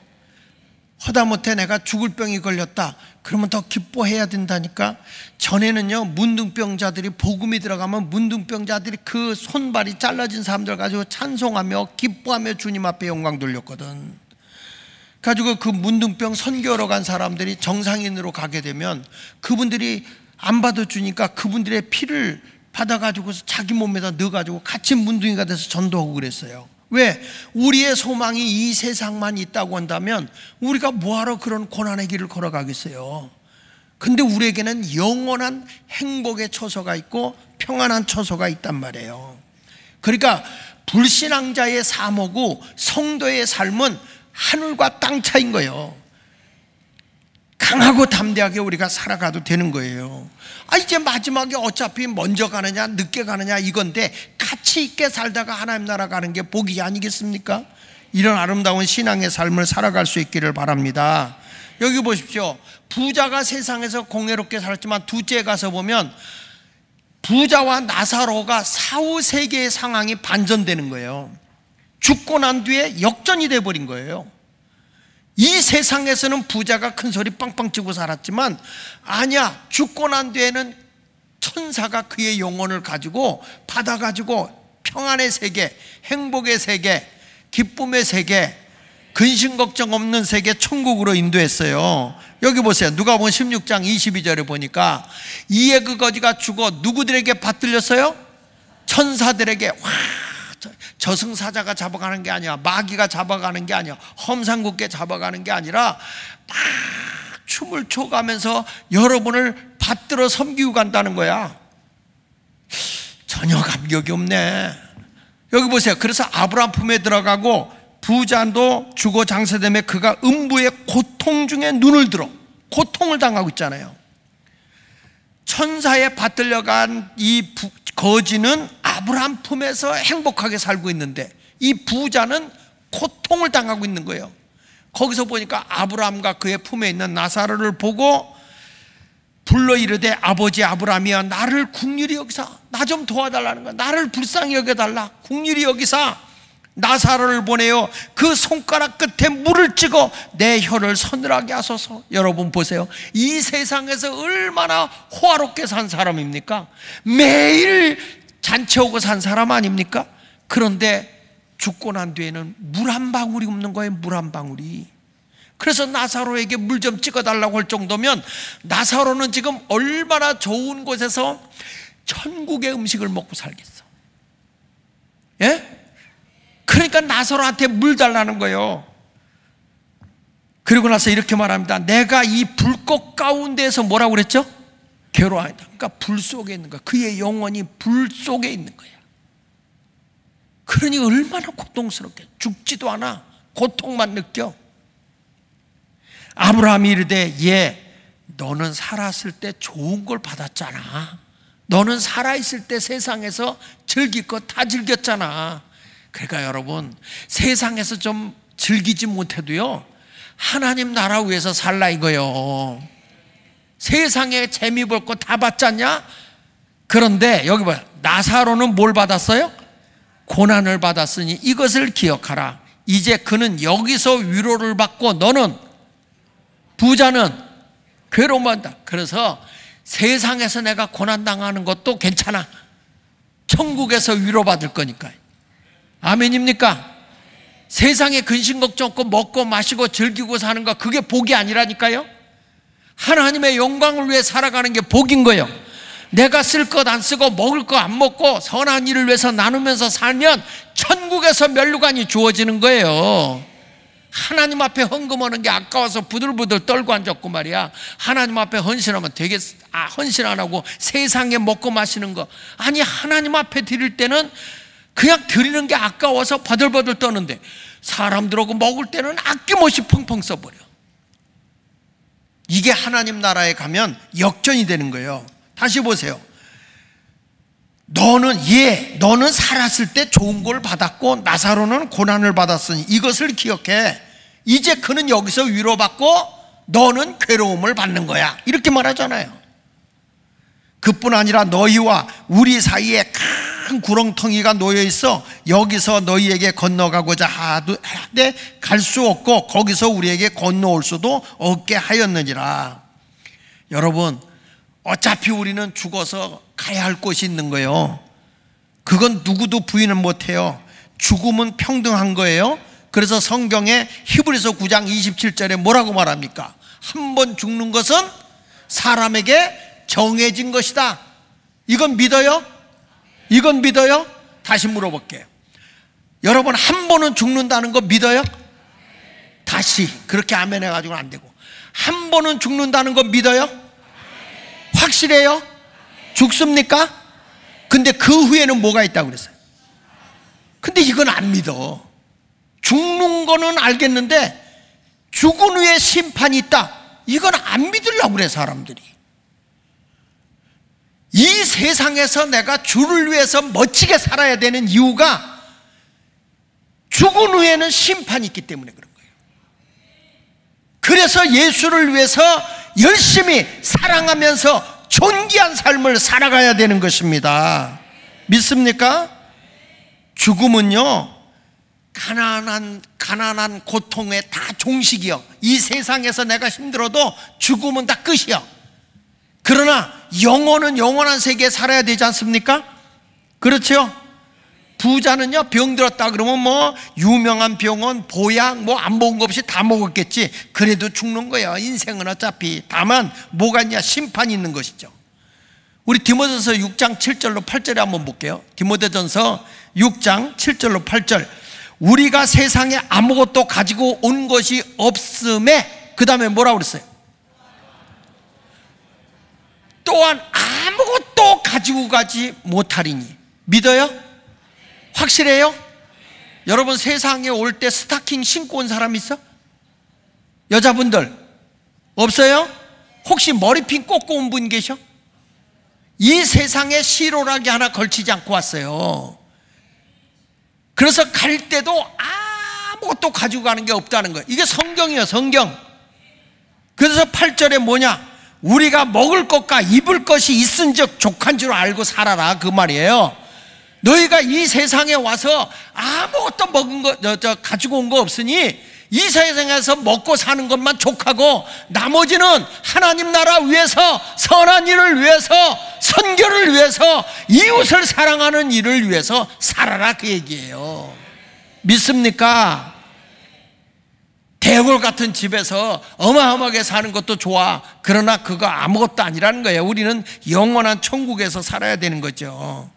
허다못해 내가 죽을 병이 걸렸다 그러면 더 기뻐해야 된다니까. 전에는요, 문둥병자들이, 복음이 들어가면 문둥병자들이 그 손발이 잘라진 사람들 가지고 찬송하며 기뻐하며 주님 앞에 영광 돌렸거든. 가지고 그 문둥병 선교하러 간 사람들이 정상인으로 가게 되면 그분들이 안 받아주니까 그분들의 피를 받아가지고서 자기 몸에다 넣어가지고 같이 문둥이가 돼서 전도하고 그랬어요. 왜? 우리의 소망이 이 세상만 있다고 한다면 우리가 뭐하러 그런 고난의 길을 걸어가겠어요? 근데 우리에게는 영원한 행복의 처소가 있고 평안한 처소가 있단 말이에요. 그러니까 불신앙자의 삶하고 성도의 삶은 하늘과 땅 차이인 거예요. 강하고 담대하게 우리가 살아가도 되는 거예요. 이제 마지막에 어차피 먼저 가느냐 늦게 가느냐 이건데 가치 있게 살다가 하나님 나라 가는 게 복이 아니겠습니까? 이런 아름다운 신앙의 삶을 살아갈 수 있기를 바랍니다. 여기 보십시오. 부자가 세상에서 공예롭게 살았지만 둘째에 가서 보면 부자와 나사로가 사후 세계의 상황이 반전되는 거예요. 죽고 난 뒤에 역전이 돼버린 거예요. 이 세상에서는 부자가 큰 소리 빵빵 치고 살았지만 아니야, 죽고 난 뒤에는 천사가 그의 영혼을 가지고 받아가지고 평안의 세계, 행복의 세계, 기쁨의 세계, 근심 걱정 없는 세계, 천국으로 인도했어요. 여기 보세요. 누가복음 16장 22절에 보니까 이에 그 거지가 죽어 누구들에게 받들렸어요? 천사들에게. 저승사자가 잡아가는 게 아니야, 마귀가 잡아가는 게 아니야, 험상궂게 잡아가는 게 아니라 막 춤을 춰가면서 여러분을 받들어 섬기고 간다는 거야. 전혀 감격이 없네. 여기 보세요. 그래서 아브라함 품에 들어가고 부자도 죽어 장사되며 그가 음부의 고통 중에 눈을 들어 고통을 당하고 있잖아요. 천사에 받들려간 이 거지는 아브라함 품에서 행복하게 살고 있는데 이 부자는 고통을 당하고 있는 거예요. 거기서 보니까 아브라함과 그의 품에 있는 나사로를 보고 불러 이르되 아버지 아브라함이여, 나를 국률이 여기사 나 좀 도와달라는 거야. 나를 불쌍히 여겨달라. 국률이 여기사 나사로를 보내요. 그 손가락 끝에 물을 찍어 내 혀를 서늘하게 하소서. 여러분 보세요. 이 세상에서 얼마나 호화롭게 산 사람입니까? 매일 잔치하고 산 사람 아닙니까? 그런데 죽고 난 뒤에는 물 한 방울이 없는 거예요. 물 한 방울이. 그래서 나사로에게 물 좀 찍어달라고 할 정도면 나사로는 지금 얼마나 좋은 곳에서 천국의 음식을 먹고 살겠어. 예? 그러니까 나사로한테 물 달라는 거예요. 그리고 나서 이렇게 말합니다. 내가 이 불꽃 가운데에서 뭐라고 그랬죠? 괴로워한다. 그러니까 불 속에 있는 거야. 그의 영혼이 불 속에 있는 거야. 그러니 얼마나 고통스럽게, 죽지도 않아. 고통만 느껴. 아브라함이 이르되 예, 너는 살았을 때 좋은 걸 받았잖아. 너는 살아있을 때 세상에서 즐길 거 다 즐겼잖아. 그러니까 여러분, 세상에서 좀 즐기지 못해도요, 하나님 나라 위해서 살라 이거요. 세상에 재미 볼 거 다 받잖냐? 그런데 여기 봐요. 나사로는 뭘 받았어요? 고난을 받았으니 이것을 기억하라. 이제 그는 여기서 위로를 받고 너는, 부자는 괴로워한다. 그래서 세상에서 내가 고난당하는 것도 괜찮아. 천국에서 위로받을 거니까. 아멘입니까? 세상에 근심 걱정 없고 먹고 마시고 즐기고 사는 거, 그게 복이 아니라니까요. 하나님의 영광을 위해 살아가는 게 복인 거예요. 내가 쓸 것 안 쓰고 먹을 거 안 먹고 선한 일을 위해서 나누면서 살면 천국에서 면류관이 주어지는 거예요. 하나님 앞에 헌금하는 게 아까워서 부들부들 떨고 앉았고 말이야. 하나님 앞에 헌신하면 되게 헌신 안 하고 세상에 먹고 마시는 거, 아니 하나님 앞에 드릴 때는 그냥 드리는 게 아까워서 버들버들 떠는데 사람들하고 먹을 때는 아낌없이 펑펑 써버려. 이게 하나님 나라에 가면 역전이 되는 거예요. 다시 보세요. 너는 살았을 때 좋은 걸 받았고 나사로는 고난을 받았으니 이것을 기억해. 이제 그는 여기서 위로받고 너는 괴로움을 받는 거야. 이렇게 말하잖아요. 그뿐 아니라 너희와 우리 사이에 큰 구렁텅이가 놓여 있어 여기서 너희에게 건너가고자 하되 갈 수 없고 거기서 우리에게 건너올 수도 없게 하였느니라. 여러분, 어차피 우리는 죽어서 가야 할 곳이 있는 거예요. 그건 누구도 부인을 못해요. 죽음은 평등한 거예요. 그래서 성경에 히브리서 9장 27절에 뭐라고 말합니까? 한 번 죽는 것은 사람에게 정해진 것이다. 이건 믿어요? 이건 믿어요? 다시 물어볼게요. 여러분, 한 번은 죽는다는 거 믿어요? 다시 그렇게 아멘 해가지고는 안 되고, 한 번은 죽는다는 거 믿어요? 확실해요? 죽습니까? 근데 그 후에는 뭐가 있다고 그랬어요? 근데 이건 안 믿어. 죽는 거는 알겠는데 죽은 후에 심판이 있다, 이건 안 믿으려고 그래 사람들이. 이 세상에서 내가 주를 위해서 멋지게 살아야 되는 이유가 죽은 후에는 심판이 있기 때문에 그런 거예요. 그래서 예수를 위해서 열심히 사랑하면서 존귀한 삶을 살아가야 되는 것입니다. 믿습니까? 죽음은요, 가난한 고통의 다 종식이요. 이 세상에서 내가 힘들어도 죽음은 다 끝이요. 그러나 영혼은 영원한 세계에 살아야 되지 않습니까? 그렇죠? 부자는요, 병 들었다 그러면 뭐 유명한 병원, 보약 뭐 안 먹은 것 없이 다 먹었겠지. 그래도 죽는 거예요. 인생은 어차피. 다만 뭐가 있냐? 심판이 있는 것이죠. 우리 디모데전서 6장 7절로 8절에 한번 볼게요. 디모데전서 6장 7절로 8절. 우리가 세상에 아무것도 가지고 온 것이 없음에, 그 다음에 뭐라고 그랬어요? 또한 아무것도 가지고 가지 못하리니. 믿어요? 확실해요? 여러분, 세상에 올 때 스타킹 신고 온 사람 있어? 여자분들 없어요? 혹시 머리핀 꽂고 온 분 계셔? 이 세상에 시로라기 하나 걸치지 않고 왔어요. 그래서 갈 때도 아무것도 가지고 가는 게 없다는 거예요. 이게 성경이에요, 성경. 그래서 8절에 뭐냐? 우리가 먹을 것과 입을 것이 있은즉 족한 줄 알고 살아라, 그 말이에요. 너희가 이 세상에 와서 아무것도 먹은 거, 가지고 온 거 없으니 이 세상에서 먹고 사는 것만 족하고 나머지는 하나님 나라 위해서, 선한 일을 위해서, 선교를 위해서, 이웃을 사랑하는 일을 위해서 살아라, 그 얘기예요. 믿습니까? 대골 같은 집에서 어마어마하게 사는 것도 좋아. 그러나 그거 아무것도 아니라는 거예요. 우리는 영원한 천국에서 살아야 되는 거죠.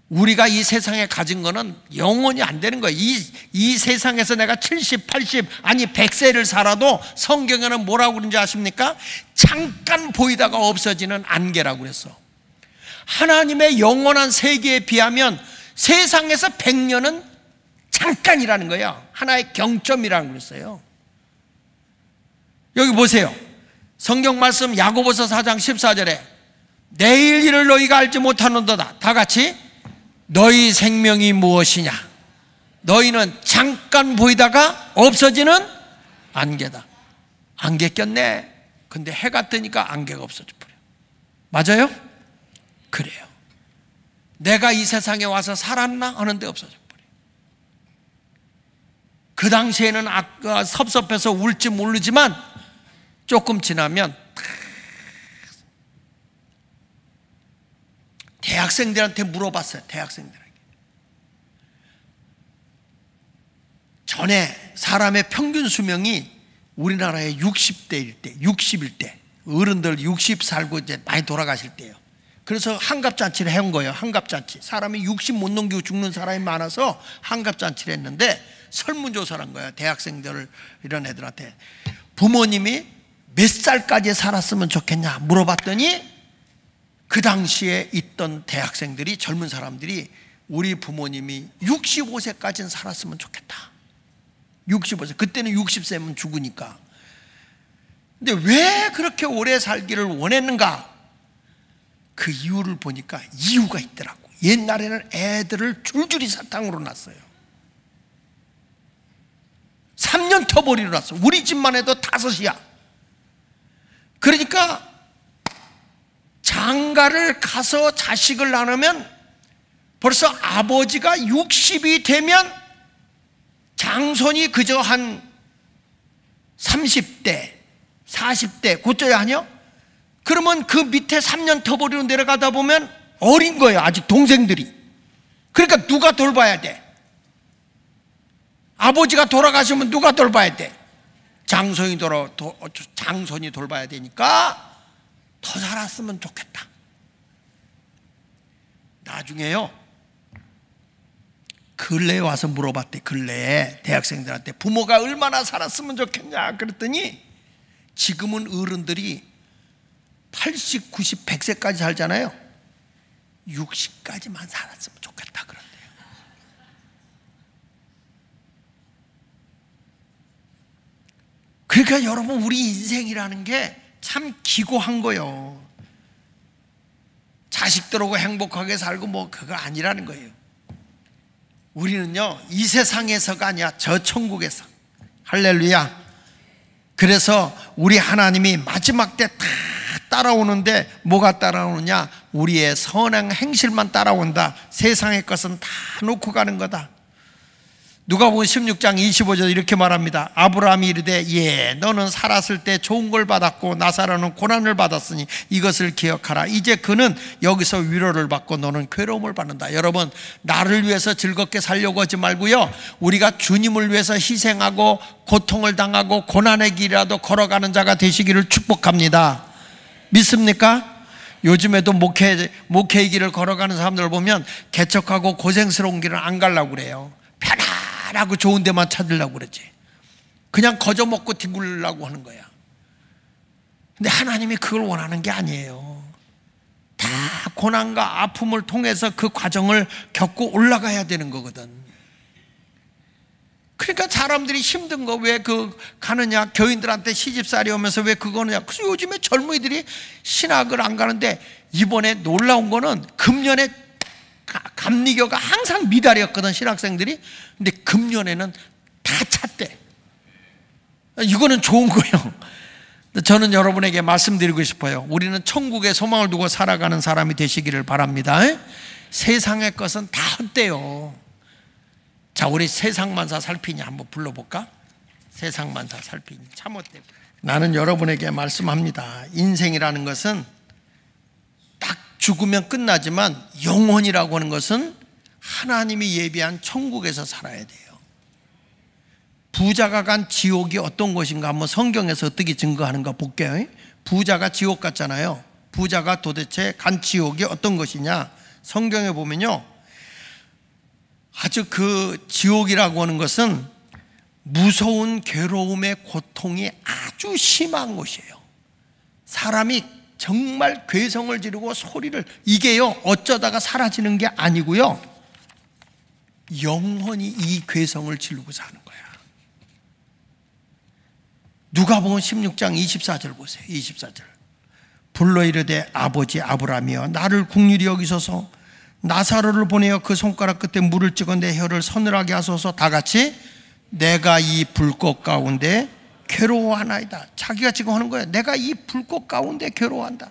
우리가 이 세상에 가진 거는 영원히 안 되는 거예요. 이 세상에서 내가 70, 80, 아니 100세를 살아도 성경에는 뭐라고 그러는지 아십니까? 잠깐 보이다가 없어지는 안개라고 그랬어. 하나님의 영원한 세계에 비하면 세상에서 100년은 잠깐이라는 거예요. 하나의 경점이라는 그랬어요. 여기 보세요. 성경 말씀 야고보서 4장 14절에 내일 일을 너희가 알지 못하는도다. 다 같이, 너희 생명이 무엇이냐? 너희는 잠깐 보이다가 없어지는 안개다. 안개 꼈네. 근데 해가 뜨니까 안개가 없어져 버려. 맞아요? 그래요. 내가 이 세상에 와서 살았나 하는데 없어져 버려. 그 당시에는 섭섭해서 울지 모르지만 조금 지나면 대학생들한테 물어봤어요. 대학생들에게. 전에 사람의 평균 수명이 우리나라의 60대일 때, 60일 때, 어른들 60 살고 이제 많이 돌아가실 때예요. 그래서 한갑잔치를 해온 거예요. 한갑잔치. 사람이 60 못 넘기고 죽는 사람이 많아서 한갑잔치를 했는데 설문조사를 한 거예요. 대학생들 이런 애들한테. 부모님이 몇 살까지 살았으면 좋겠냐 물어봤더니 그 당시에 있던 대학생들이, 젊은 사람들이 우리 부모님이 65세까지는 살았으면 좋겠다. 65세. 그때는 60세면 죽으니까. 근데 왜 그렇게 오래 살기를 원했는가? 그 이유를 보니까 이유가 있더라고. 옛날에는 애들을 줄줄이 사탕으로 낳았어요. 3년 터벌이로 낳았어. 우리 집만 해도 5이야. 그러니까 장가를 가서 자식을 낳으면 벌써 아버지가 60이 되면 장손이 그저 한 30대 40대 그쪽이 아니요? 그러면 그 밑에 3년 터벌이로 내려가다 보면 어린 거예요. 아직 동생들이. 그러니까 누가 돌봐야 돼? 아버지가 돌아가시면 누가 돌봐야 돼? 장손이 돌봐야 되니까 더 살았으면 좋겠다. 나중에요, 근래에 와서 물어봤대. 근래에 대학생들한테 부모가 얼마나 살았으면 좋겠냐 그랬더니 지금은 어른들이 80, 90, 100세까지 살잖아요. 60까지만 살았으면 좋겠다 그런대요. 그러니까 여러분, 우리 인생이라는 게 참 기고한 거예요. 자식들하고 행복하게 살고 뭐 그거 아니라는 거예요. 우리는요, 이 세상에서가 아니야, 저 천국에서. 할렐루야. 그래서 우리 하나님이 마지막 때 다 따라오는데 뭐가 따라오느냐? 우리의 선한 행실만 따라온다. 세상의 것은 다 놓고 가는 거다. 누가복음 16장 25절 이렇게 말합니다. 아브라함이 이르되 예, 너는 살았을 때 좋은 걸 받았고 나사로는 고난을 받았으니 이것을 기억하라. 이제 그는 여기서 위로를 받고 너는 괴로움을 받는다. 여러분, 나를 위해서 즐겁게 살려고 하지 말고요, 우리가 주님을 위해서 희생하고 고통을 당하고 고난의 길이라도 걸어가는 자가 되시기를 축복합니다. 믿습니까? 요즘에도 목회의 길을 걸어가는 사람들 보면 개척하고 고생스러운 길은 안 가려고 그래요. 편안하고 좋은 데만 찾으려고 그러지. 그냥 거저 먹고 뒹굴려고 하는 거야. 근데 하나님이 그걸 원하는 게 아니에요. 다 고난과 아픔을 통해서 그 과정을 겪고 올라가야 되는 거거든. 그러니까 사람들이 힘든 거 왜 가느냐, 교인들한테 시집살이 오면서 왜 그거느냐. 그래서 요즘에 젊은이들이 신학을 안 가는데, 이번에 놀라운 거는 금년에 감리교가 항상 미달이었거든, 신학생들이. 근데 금년에는 다 찼대. 이거는 좋은 거예요. 저는 여러분에게 말씀드리고 싶어요. 우리는 천국에 소망을 두고 살아가는 사람이 되시기를 바랍니다. 세상의 것은 다 헛돼요. 자, 우리 세상만사 살피니 한번 불러볼까? 세상만사 살피니 참 헛돼. 나는 여러분에게 말씀합니다. 인생이라는 것은 딱 죽으면 끝나지만 영혼이라고 하는 것은 하나님이 예비한 천국에서 살아야 돼요. 부자가 간 지옥이 어떤 것인가 한번 성경에서 어떻게 증거하는가 볼게요. 부자가 지옥 갔잖아요. 부자가 도대체 간 지옥이 어떤 것이냐? 성경에 보면요, 아주 그 지옥이라고 하는 것은 무서운 괴로움의 고통이 아주 심한 곳이에요. 사람이 정말 괴성을 지르고 소리를, 이게요 어쩌다가 사라지는 게 아니고요, 영원히 이 괴성을 지르고 사는 거야. 누가복음 16장 24절 보세요. 24절. 불러 이르되 아버지 아브라함이여, 나를 긍휼히 여기소서. 나사로를 보내어 그 손가락 끝에 물을 찍어 내 혀를 서늘하게 하소서. 다 같이, 내가 이 불꽃 가운데 괴로워하나이다. 자기가 지금 하는 거예요. 내가 이 불꽃 가운데 괴로워한다.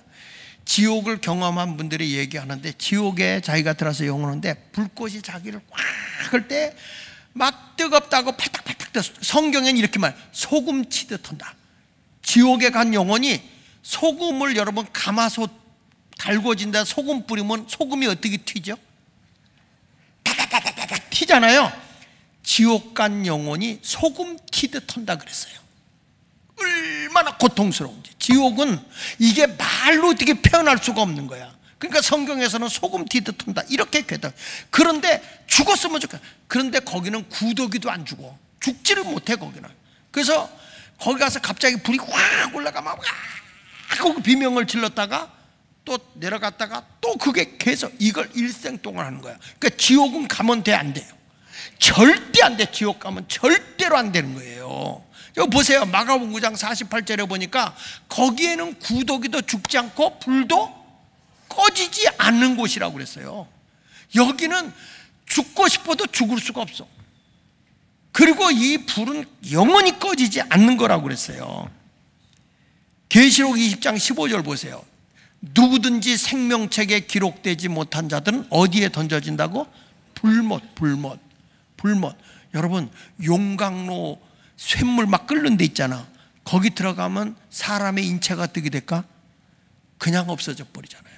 지옥을 경험한 분들이 얘기하는데, 지옥에 자기가 들어서 영원한데 불꽃이 자기를 꽉 할 때 막 뜨겁다고 팔딱팔딱 떠. 성경엔 이렇게 말, 소금 치듯 한다. 지옥에 간 영혼이 소금을 여러분 가마솥 달궈진다. 소금 뿌리면 소금이 어떻게 튀죠? 다다다다닥 튀잖아요. 지옥 간 영혼이 소금 튀듯 한다 그랬어요. 얼마나 고통스러운지. 지옥은 이게 말로 어떻게 표현할 수가 없는 거야. 그러니까 성경에서는 소금 튀듯 한다 이렇게 괴다. 그런데 죽었으면 좋겠다. 그런데 거기는 구더기도 안 죽어. 죽지를 못해 거기는. 그래서 거기 가서 갑자기 불이 확 올라가면 하고 비명을 질렀다가 또 내려갔다가 또 그게 계속 이걸 일생 동안 하는 거야. 그러니까 지옥은 가면 돼, 안 돼요? 절대 안 돼. 지옥 가면 절대로 안 되는 거예요. 여기 보세요. 마가복음 9장 48절에 보니까 거기에는 구더기도 죽지 않고 불도 꺼지지 않는 곳이라고 그랬어요. 여기는 죽고 싶어도 죽을 수가 없어. 그리고 이 불은 영원히 꺼지지 않는 거라고 그랬어요. 계시록 20장 15절 보세요. 누구든지 생명책에 기록되지 못한 자들은 어디에 던져진다고? 불못. 여러분, 용광로 쇳물 막 끓는 데 있잖아. 거기 들어가면 사람의 인체가 어떻게 될까? 그냥 없어져 버리잖아요.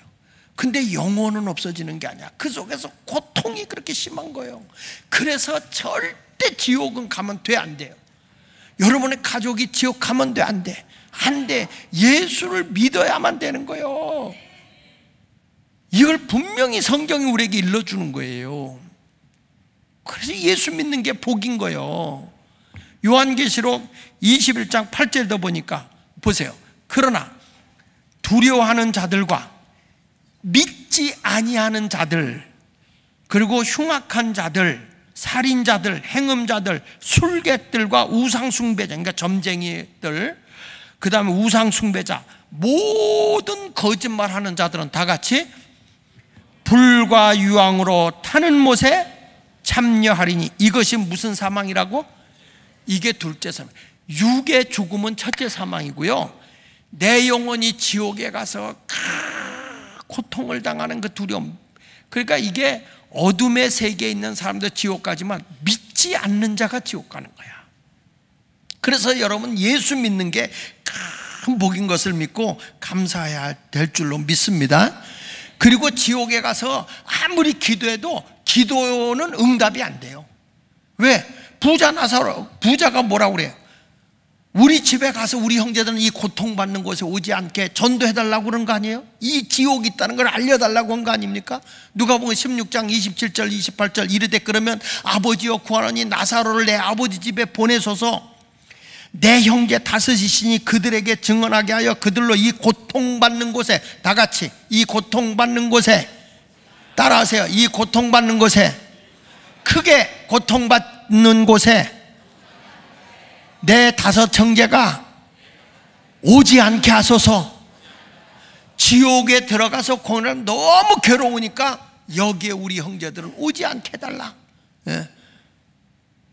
근데 영혼은 없어지는 게 아니야. 그 속에서 고통이 그렇게 심한 거예요. 그래서 절대 지옥은 가면 안 돼요. 여러분의 가족이 지옥 가면 안 돼. 안 돼. 예수를 믿어야만 되는 거예요. 이걸 분명히 성경이 우리에게 일러주는 거예요. 그래서 예수 믿는 게 복인 거예요. 요한계시록 21장 8절도 보니까 보세요. 그러나 두려워하는 자들과 믿지 아니하는 자들, 그리고 흉악한 자들, 살인자들, 행음자들, 술객들과 우상숭배자, 그러니까 점쟁이들, 그 다음에 우상숭배자, 모든 거짓말하는 자들은 다 같이 불과 유황으로 타는 못에 참여하리니. 이것이 무슨 사망이라고? 이게 둘째 사망. 육의 죽음은 첫째 사망이고요, 내 영혼이 지옥에 가서 고통을 당하는 그 두려움, 그러니까 이게 어둠의 세계에 있는 사람도 지옥 가지만 믿지 않는 자가 지옥 가는 거야. 그래서 여러분, 예수 믿는 게 큰 복인 것을 믿고 감사해야 될 줄로 믿습니다. 그리고 지옥에 가서 아무리 기도해도 기도는 응답이 안 돼요. 왜? 부자가 뭐라고 그래요? 우리 집에 가서 우리 형제들은 이 고통받는 곳에 오지 않게 전도해달라고 그런 거 아니에요? 이 지옥이 있다는 걸 알려달라고 한 거 아닙니까? 누가복음 16장 27절 28절 이르되 그러면 아버지여 구하노니 나사로를 내 아버지 집에 보내소서. 내 형제 다섯이시니 그들에게 증언하게 하여 그들로 이 고통받는 곳에, 다 같이 이 고통받는 곳에, 따라하세요. 이 고통받는 곳에, 크게 고통받는 곳에 내 다섯 형제가 오지 않게 하소서. 지옥에 들어가서 고난 너무 괴로우니까 여기에 우리 형제들은 오지 않게 해달라. 예.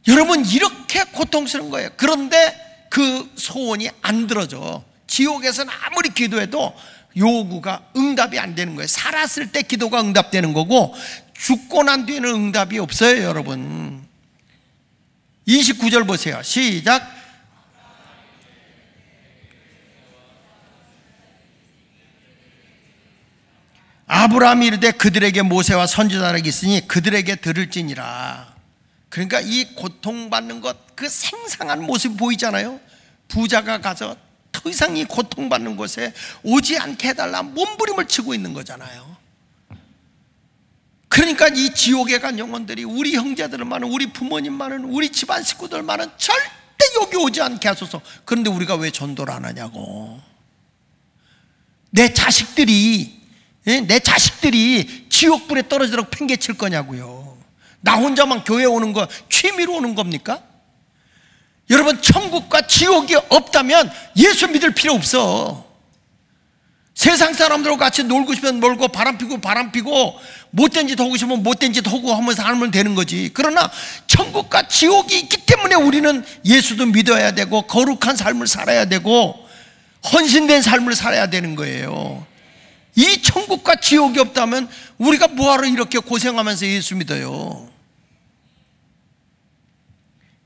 여러분, 이렇게 고통스러운 거예요. 그런데 그 소원이 안 들어져. 지옥에서는 아무리 기도해도 요구가 응답이 안 되는 거예요. 살았을 때 기도가 응답되는 거고 죽고 난 뒤에는 응답이 없어요. 여러분, 29절 보세요. 시작. 아브라함이 이르되 그들에게 모세와 선지자들이 있으니 그들에게 들을지니라. 그러니까 이 고통받는 것, 그 생생한 모습이 보이잖아요. 부자가 가서 더 이상 이 고통받는 곳에 오지 않게 해달라 몸부림을 치고 있는 거잖아요. 그러니까 이 지옥에 간 영혼들이 우리 형제들만은, 우리 부모님만은, 우리 집안 식구들만은 절대 여기 오지 않게 하소서. 그런데 우리가 왜 전도를 안 하냐고. 내 자식들이 지옥불에 떨어지도록 팽개칠 거냐고요. 나 혼자만 교회 오는 거 취미로 오는 겁니까? 여러분, 천국과 지옥이 없다면 예수 믿을 필요 없어. 세상 사람들과 같이 놀고 싶으면 놀고, 바람 피고, 못된 짓 하고 싶으면 못된 짓 하고 하면서 살면 되는 거지. 그러나 천국과 지옥이 있기 때문에 우리는 예수도 믿어야 되고 거룩한 삶을 살아야 되고 헌신된 삶을 살아야 되는 거예요. 이 천국과 지옥이 없다면 우리가 뭐하러 이렇게 고생하면서 예수 믿어요?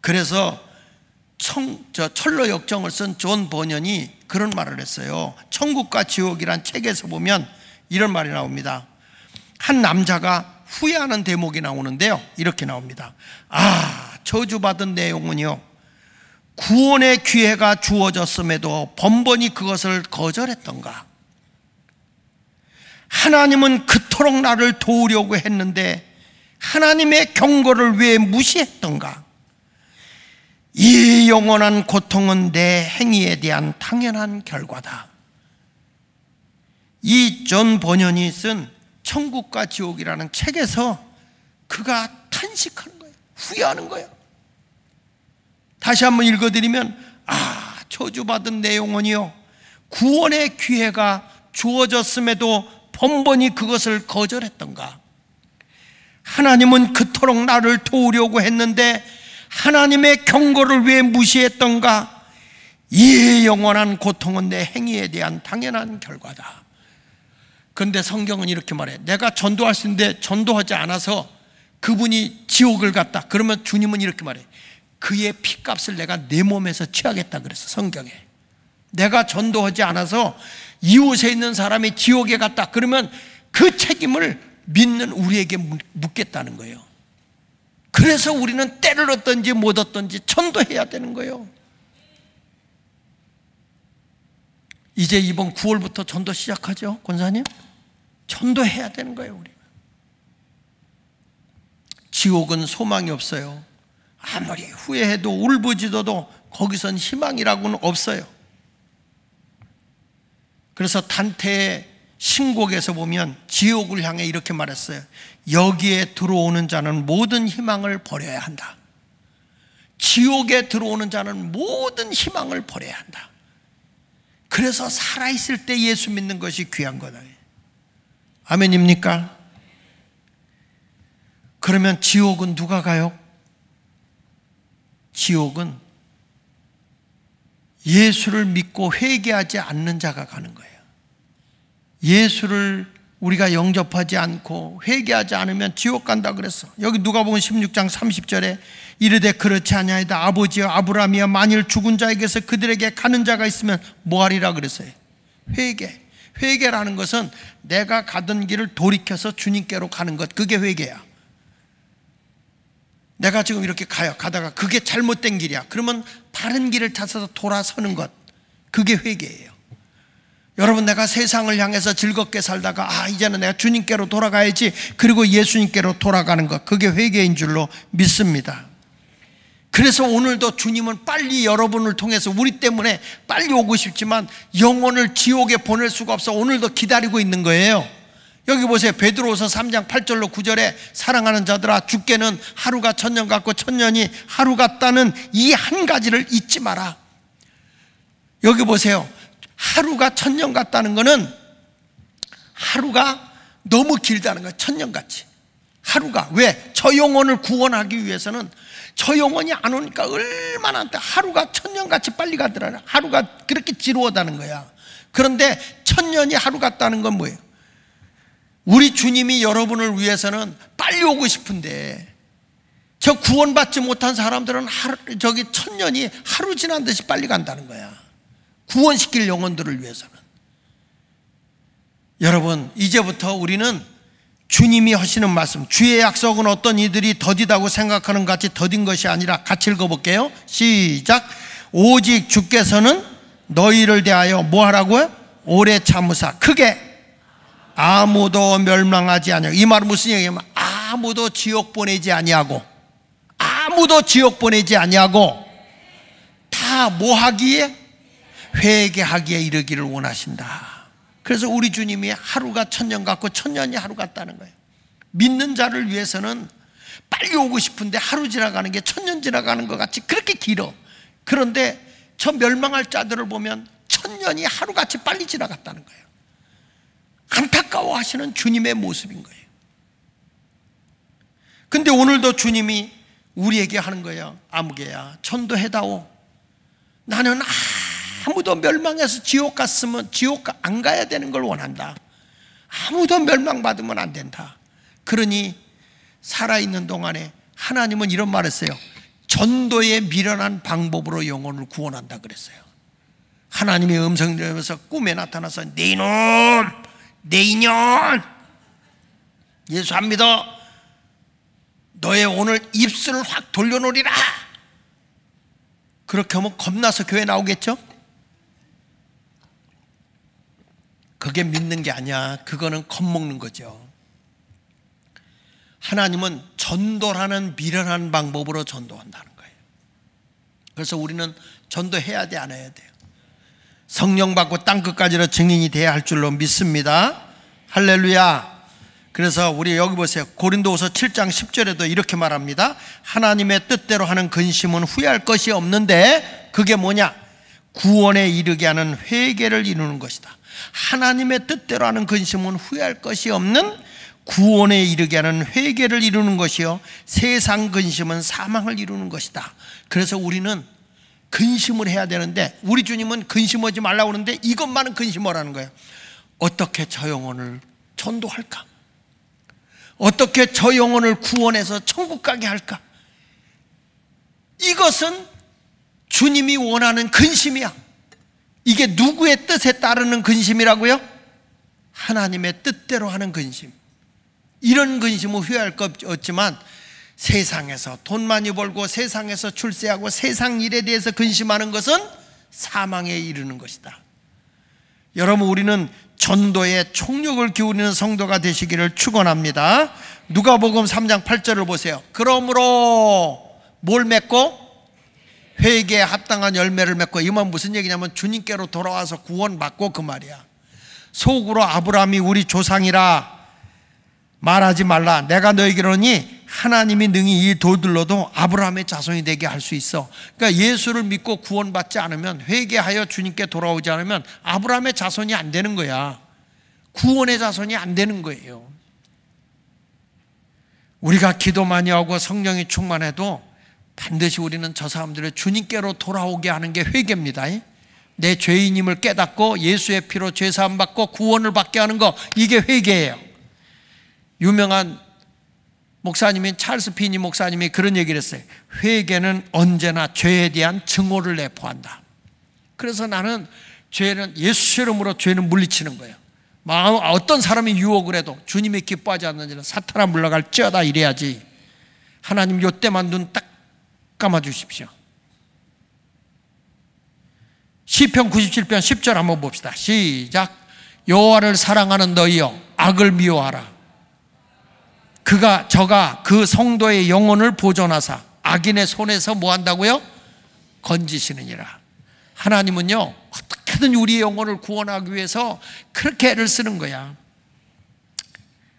그래서 철로 역정을 쓴 존 버년이 그런 말을 했어요. 천국과 지옥이란 책에서 보면 이런 말이 나옵니다. 한 남자가 후회하는 대목이 나오는데요, 이렇게 나옵니다. 저주받은 내 영혼이요, 구원의 기회가 주어졌음에도 번번이 그것을 거절했던가. 하나님은 그토록 나를 도우려고 했는데 하나님의 경고를 왜 무시했던가. 이 영원한 고통은 내 행위에 대한 당연한 결과다. 이 존 버년이 쓴 천국과 지옥이라는 책에서 그가 탄식하는 거예요. 후회하는 거예요. 다시 한번 읽어드리면, 저주받은 내 영혼이요, 구원의 기회가 주어졌음에도 번번이 그것을 거절했던가? 하나님은 그토록 나를 도우려고 했는데 하나님의 경고를 왜 무시했던가? 이 영원한 고통은 내 행위에 대한 당연한 결과다. 그런데 성경은 이렇게 말해. 내가 전도할 수 있는데 전도하지 않아서 그분이 지옥을 갔다. 그러면 주님은 이렇게 말해. 그의 피값을 내가 내 몸에서 취하겠다 그랬어, 성경에. 내가 전도하지 않아서 이웃에 있는 사람이 지옥에 갔다. 그러면 그 책임을 믿는 우리에게 묻겠다는 거예요. 그래서 우리는 때를 얻든지 못 얻든지 전도해야 되는 거예요. 이제 이번 9월부터 전도 시작하죠, 권사님? 전도해야 되는 거예요, 우리는. 지옥은 소망이 없어요. 아무리 후회해도 울부짖어도 거기선 희망이라고는 없어요. 그래서 단테의 신곡에서 보면 지옥을 향해 이렇게 말했어요. 여기에 들어오는 자는 모든 희망을 버려야 한다. 지옥에 들어오는 자는 모든 희망을 버려야 한다. 그래서 살아있을 때 예수 믿는 것이 귀한 거다. 아멘입니까? 그러면 지옥은 누가 가요? 지옥은 예수를 믿고 회개하지 않는 자가 가는 거예요. 예수를 우리가 영접하지 않고 회개하지 않으면 지옥 간다 그랬어. 여기 누가복음 16장 30절에 이르되 그렇지 아니하이다. 아버지여 아브라함이여 만일 죽은 자에게서 그들에게 가는 자가 있으면 뭐하리라 그랬어요? 회개라는 것은 내가 가던 길을 돌이켜서 주님께로 가는 것, 그게 회개야. 내가 지금 이렇게 가다가 그게 잘못된 길이야. 그러면 다른 길을 찾아서 돌아서는 것, 그게 회개예요. 여러분, 내가 세상을 향해서 즐겁게 살다가 이제는 내가 주님께로 돌아가야지, 그리고 예수님께로 돌아가는 것, 그게 회개인 줄로 믿습니다. 그래서 오늘도 주님은 빨리 여러분을 통해서 우리 때문에 빨리 오고 싶지만 영혼을 지옥에 보낼 수가 없어 오늘도 기다리고 있는 거예요. 여기 보세요. 베드로후서 3장 8절로 9절에 사랑하는 자들아 주께는 하루가 천년 같고 천년이 하루 같다는 이 한 가지를 잊지 마라. 여기 보세요. 하루가 천년 같다는 거는 하루가 너무 길다는 거예요. 천년같이. 하루가. 왜? 저 영혼을 구원하기 위해서는 저 영혼이 안 오니까 얼마나 하루가 천년같이 빨리 가더라. 하루가 그렇게 지루하다는 거야. 그런데 천년이 하루 같다는 건 뭐예요? 우리 주님이 여러분을 위해서는 빨리 오고 싶은데 저 구원받지 못한 사람들은 저기 천년이 하루 지난 듯이 빨리 간다는 거야. 구원시킬 영혼들을 위해서는. 여러분, 이제부터 우리는 주님이 하시는 말씀, 주의 약속은 어떤 이들이 더디다고 생각하는 것 같이 더딘 것이 아니라, 같이 읽어볼게요. 시작. 오직 주께서는 너희를 대하여 뭐 하라고요? 오래 참으사 크게 아무도 멸망하지 아니하고. 이 말은 무슨 얘기냐면 아무도 지옥 보내지 아니하고, 아무도 지옥 보내지 아니하고 다 뭐 하기에? 회개하기에 이르기를 원하신다. 그래서 우리 주님이 하루가 천년 같고 천년이 하루 같다는 거예요. 믿는 자를 위해서는 빨리 오고 싶은데 하루 지나가는 게 천년 지나가는 것 같이 그렇게 길어. 그런데 저 멸망할 자들을 보면 천년이 하루같이 빨리 지나갔다는 거예요. 안타까워하시는 주님의 모습인 거예요. 근데 오늘도 주님이 우리에게 하는 거예요. 아무개야 전도해다오. 나는 아무도 멸망해서 지옥 갔으면 지옥 안 가야 되는 걸 원한다. 아무도 멸망받으면 안 된다. 그러니 살아있는 동안에 하나님은 이런 말 했어요. 전도에 미련한 방법으로 영혼을 구원한다 그랬어요. 하나님의 음성 들으면서 꿈에 나타나서 내 이놈, 내 인연, 예수 안 믿어? 너의 오늘 입술을 확 돌려놓으리라. 그렇게 하면 겁나서 교회 나오겠죠? 그게 믿는 게 아니야. 그거는 겁먹는 거죠. 하나님은 전도라는 미련한 방법으로 전도한다는 거예요. 그래서 우리는 전도해야 돼, 안 해야 돼요? 성령 받고 땅끝까지로 증인이 돼야 할 줄로 믿습니다. 할렐루야. 그래서 우리 여기 보세요. 고린도후서 7장 10절에도 이렇게 말합니다. 하나님의 뜻대로 하는 근심은 후회할 것이 없는데, 그게 뭐냐? 구원에 이르게 하는 회개를 이루는 것이다. 하나님의 뜻대로 하는 근심은 후회할 것이 없는 구원에 이르게 하는 회개를 이루는 것이요, 세상 근심은 사망을 이루는 것이다. 그래서 우리는 근심을 해야 되는데, 우리 주님은 근심하지 말라고 하는데 이것만은 근심하라는 거예요. 어떻게 저 영혼을 전도할까? 어떻게 저 영혼을 구원해서 천국 가게 할까? 이것은 주님이 원하는 근심이야. 이게 누구의 뜻에 따르는 근심이라고요? 하나님의 뜻대로 하는 근심. 이런 근심은 후회할 것 없지만, 세상에서 돈 많이 벌고 세상에서 출세하고 세상 일에 대해서 근심하는 것은 사망에 이르는 것이다. 여러분, 우리는 전도에 총력을 기울이는 성도가 되시기를 축원합니다. 누가복음 3장 8절을 보세요. 그러므로 뭘 맺고? 회개에 합당한 열매를 맺고. 이 말 무슨 얘기냐면 주님께로 돌아와서 구원받고, 그 말이야. 속으로 아브라함이 우리 조상이라 말하지 말라. 내가 너에게로니 하나님이 능히 이 돌들로도 아브라함의 자손이 되게 할 수 있어. 그러니까 예수를 믿고 구원받지 않으면, 회개하여 주님께 돌아오지 않으면 아브라함의 자손이 안 되는 거야. 구원의 자손이 안 되는 거예요. 우리가 기도 많이 하고 성령이 충만해도 반드시 우리는 저 사람들을 주님께로 돌아오게 하는 게 회개입니다. 내 죄인임을 깨닫고 예수의 피로 죄사함 받고 구원을 받게 하는 거, 이게 회개예요. 유명한 목사님인 찰스 피니 목사님이 그런 얘기를 했어요. 회개는 언제나 죄에 대한 증오를 내포한다. 그래서 나는 죄는 예수 이름으로 죄는 물리치는 거예요. 어떤 사람이 유혹을 해도 주님이 기뻐하지 않는 일은 사탄아 물러갈지어다 이래야지. 하나님 요때만 눈 딱 감아주십시오. 시편 97편 10절 한번 봅시다. 시작. 여호와를 사랑하는 너희여, 악을 미워하라. 저가 그 성도의 영혼을 보존하사 악인의 손에서 뭐 한다고요? 건지시느니라. 하나님은요, 어떻게든 우리의 영혼을 구원하기 위해서 그렇게 애를 쓰는 거야.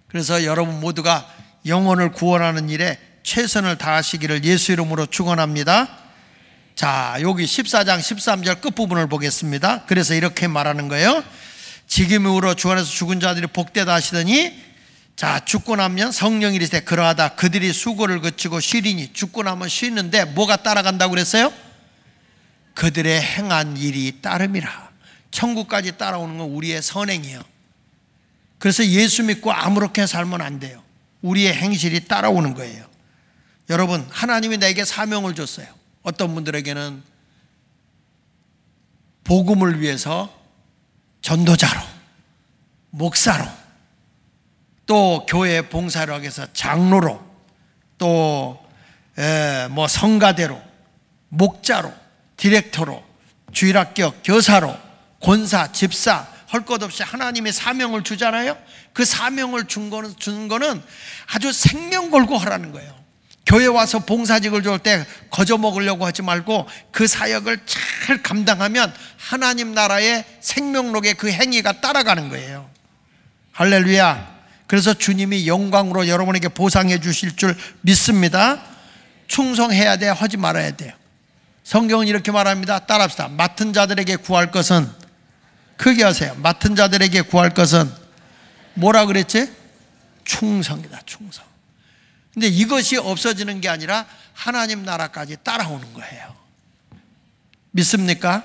그래서 여러분 모두가 영혼을 구원하는 일에 최선을 다하시기를 예수 이름으로 축원합니다. 자, 여기 14장 13절 끝부분을 보겠습니다. 그래서 이렇게 말하는 거예요. 지금으로 주 안에서 죽은 자들이 복되다 하시더니, 자, 죽고 나면 성령이 이르시되 그러하다 그들이 수고를 그치고 쉬리니. 죽고 나면 쉬는데 뭐가 따라간다고 그랬어요? 그들의 행한 일이 따름이라. 천국까지 따라오는 건 우리의 선행이에요. 그래서 예수 믿고 아무렇게 살면 안 돼요. 우리의 행실이 따라오는 거예요. 여러분, 하나님이 내게 사명을 줬어요. 어떤 분들에게는 복음을 위해서 전도자로, 목사로, 또 교회 봉사를 하기 위해서 장로로, 또 성가대로, 목자로, 디렉터로, 주일학교 교사로, 권사, 집사, 할 것 없이 하나님의 사명을 주잖아요. 그 사명을 준 거는 아주 생명 걸고 하라는 거예요. 교회 와서 봉사직을 줄 때 거저 먹으려고 하지 말고 그 사역을 잘 감당하면 하나님 나라의 생명록에 그 행위가 따라가는 거예요. 할렐루야. 그래서 주님이 영광으로 여러분에게 보상해 주실 줄 믿습니다. 충성해야 돼요? 하지 말아야 돼요? 성경은 이렇게 말합니다. 따라합시다. 맡은 자들에게 구할 것은, 크게 하세요. 맡은 자들에게 구할 것은 뭐라 그랬지? 충성이다. 충성. 근데 이것이 없어지는 게 아니라 하나님 나라까지 따라오는 거예요. 믿습니까?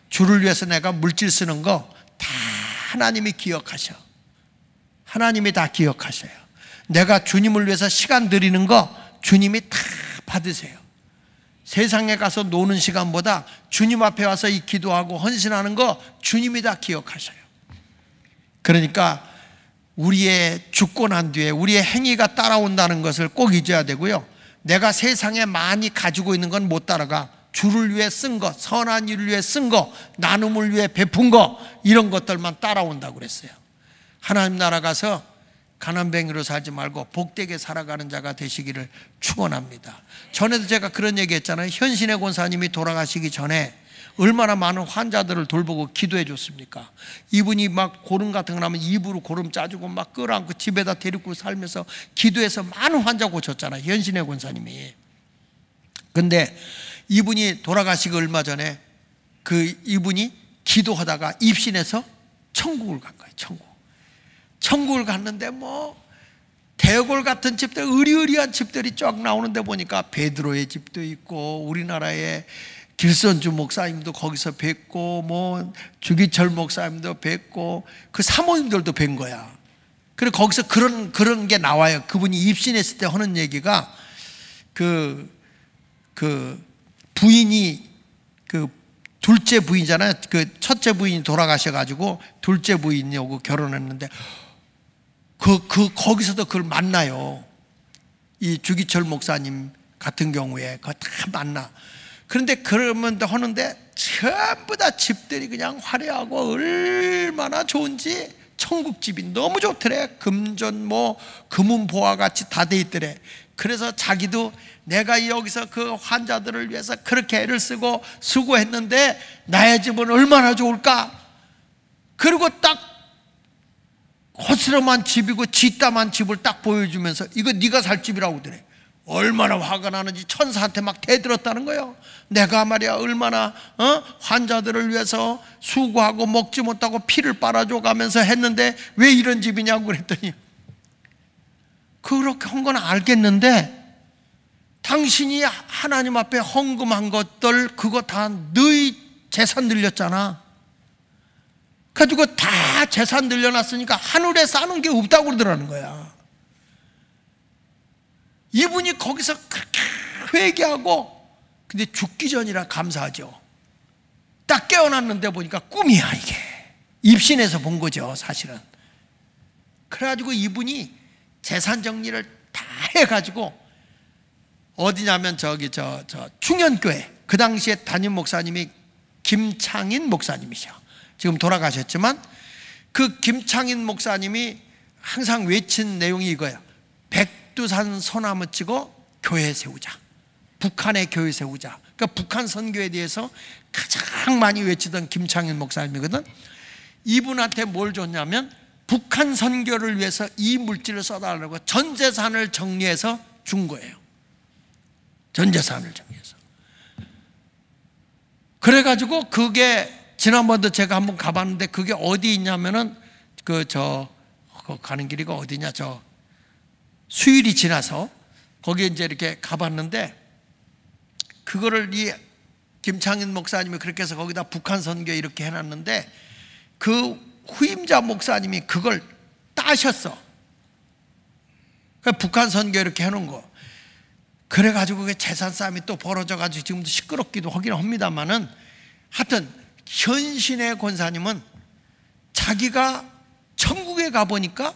주를 위해서 내가 물질 쓰는 거 다 하나님이 기억하셔. 하나님이 다 기억하셔요. 내가 주님을 위해서 시간 드리는 거 주님이 다 받으세요. 세상에 가서 노는 시간보다 주님 앞에 와서 이 기도하고 헌신하는 거 주님이 다 기억하셔요. 그러니까 우리의 죽고 난 뒤에 우리의 행위가 따라온다는 것을 꼭 잊어야 되고요. 내가 세상에 많이 가지고 있는 건 못 따라가. 주를 위해 쓴 것, 선한 일을 위해 쓴 것, 나눔을 위해 베푼 것, 이런 것들만 따라온다고 그랬어요. 하나님 나라 가서 가난뱅이로 살지 말고 복되게 살아가는 자가 되시기를 축원합니다. 전에도 제가 그런 얘기 했잖아요. 현신의 권사님이 돌아가시기 전에 얼마나 많은 환자들을 돌보고 기도해 줬습니까? 이분이 막 고름 같은 거 나면 입으로 고름 짜주고 막 끌어안고 집에다 데리고 살면서 기도해서 많은 환자 고쳤잖아요. 현신의 권사님이. 근데 이분이 돌아가시기 얼마 전에 이분이 기도하다가 입신해서 천국을 간 거예요. 천국을 갔는데 뭐 대골 같은 집들, 의리의리한 집들이 쫙 나오는데 보니까 베드로의 집도 있고 우리나라의 길선주 목사님도 거기서 뵙고 뭐 주기철 목사님도 뵙고 그 사모님들도 뵌 거야. 그리고 거기서 그런 게 나와요. 그분이 입신했을 때 하는 얘기가 그 부인이 둘째 부인이잖아요. 첫째 부인이 돌아가셔가지고 둘째 부인하고 결혼했는데 거기서도 그걸 만나요. 이 주기철 목사님 같은 경우에 그거 다 만나. 그런데 그러면 하는데 전부 다 집들이 그냥 화려하고 얼마나 좋은지 천국집이 너무 좋더래. 금전 뭐 금은보화 같이 다 돼 있더래. 그래서 자기도 내가 여기서 그 환자들을 위해서 그렇게 애를 쓰고 수고했는데 나의 집은 얼마나 좋을까. 그리고 딱 허스름한 집이고 뒷담한 집을 딱 보여주면서 이거 네가 살 집이라고 그래. 얼마나 화가 나는지 천사한테 막 대들었다는 거예요. 내가 말이야 얼마나 환자들을 위해서 수고하고 먹지 못하고 피를 빨아줘 가면서 했는데 왜 이런 집이냐고 그랬더니 그렇게 한 건 알겠는데 당신이 하나님 앞에 헌금한 것들 그거 다 너희 재산 늘렸잖아. 가지고 다 재산 늘려놨으니까 하늘에 싸는 게 없다고 그러더라는 거야. 이분이 거기서 그렇게 회개하고 근데 죽기 전이라 감사하죠. 딱 깨어났는데 보니까 꿈이야 이게. 입신해서 본 거죠 사실은. 그래가지고 이분이 재산 정리를 다 해가지고 어디냐면 저 충현교회 그 당시에 담임 목사님이 김창인 목사님이셔. 지금 돌아가셨지만 그 김창인 목사님이 항상 외친 내용이 이거예요. 백두산 소나무 치고 교회 세우자. 북한의 교회 세우자. 그러니까 북한 선교에 대해서 가장 많이 외치던 김창인 목사님이거든. 이분한테 뭘 줬냐면 북한 선교를 위해서 이 물질을 써달라고 전 재산을 정리해서 준 거예요. 전 재산을 정리해서. 그래가지고 그게 지난번도 제가 한번 가봤는데 그게 어디 있냐면은 가는 길이가 어디냐 수일이 지나서 거기에 이제 이렇게 가봤는데 그거를 이 김창인 목사님이 그렇게 해서 거기다 북한 선교 이렇게 해놨는데 그 후임자 목사님이 그걸 따셨어. 그러니까 북한 선교 이렇게 해놓은 거. 그래가지고 그 재산 싸움이 또 벌어져가지고 지금도 시끄럽기도 하긴 합니다만은 하여튼 현신의 권사님은 자기가 천국에 가보니까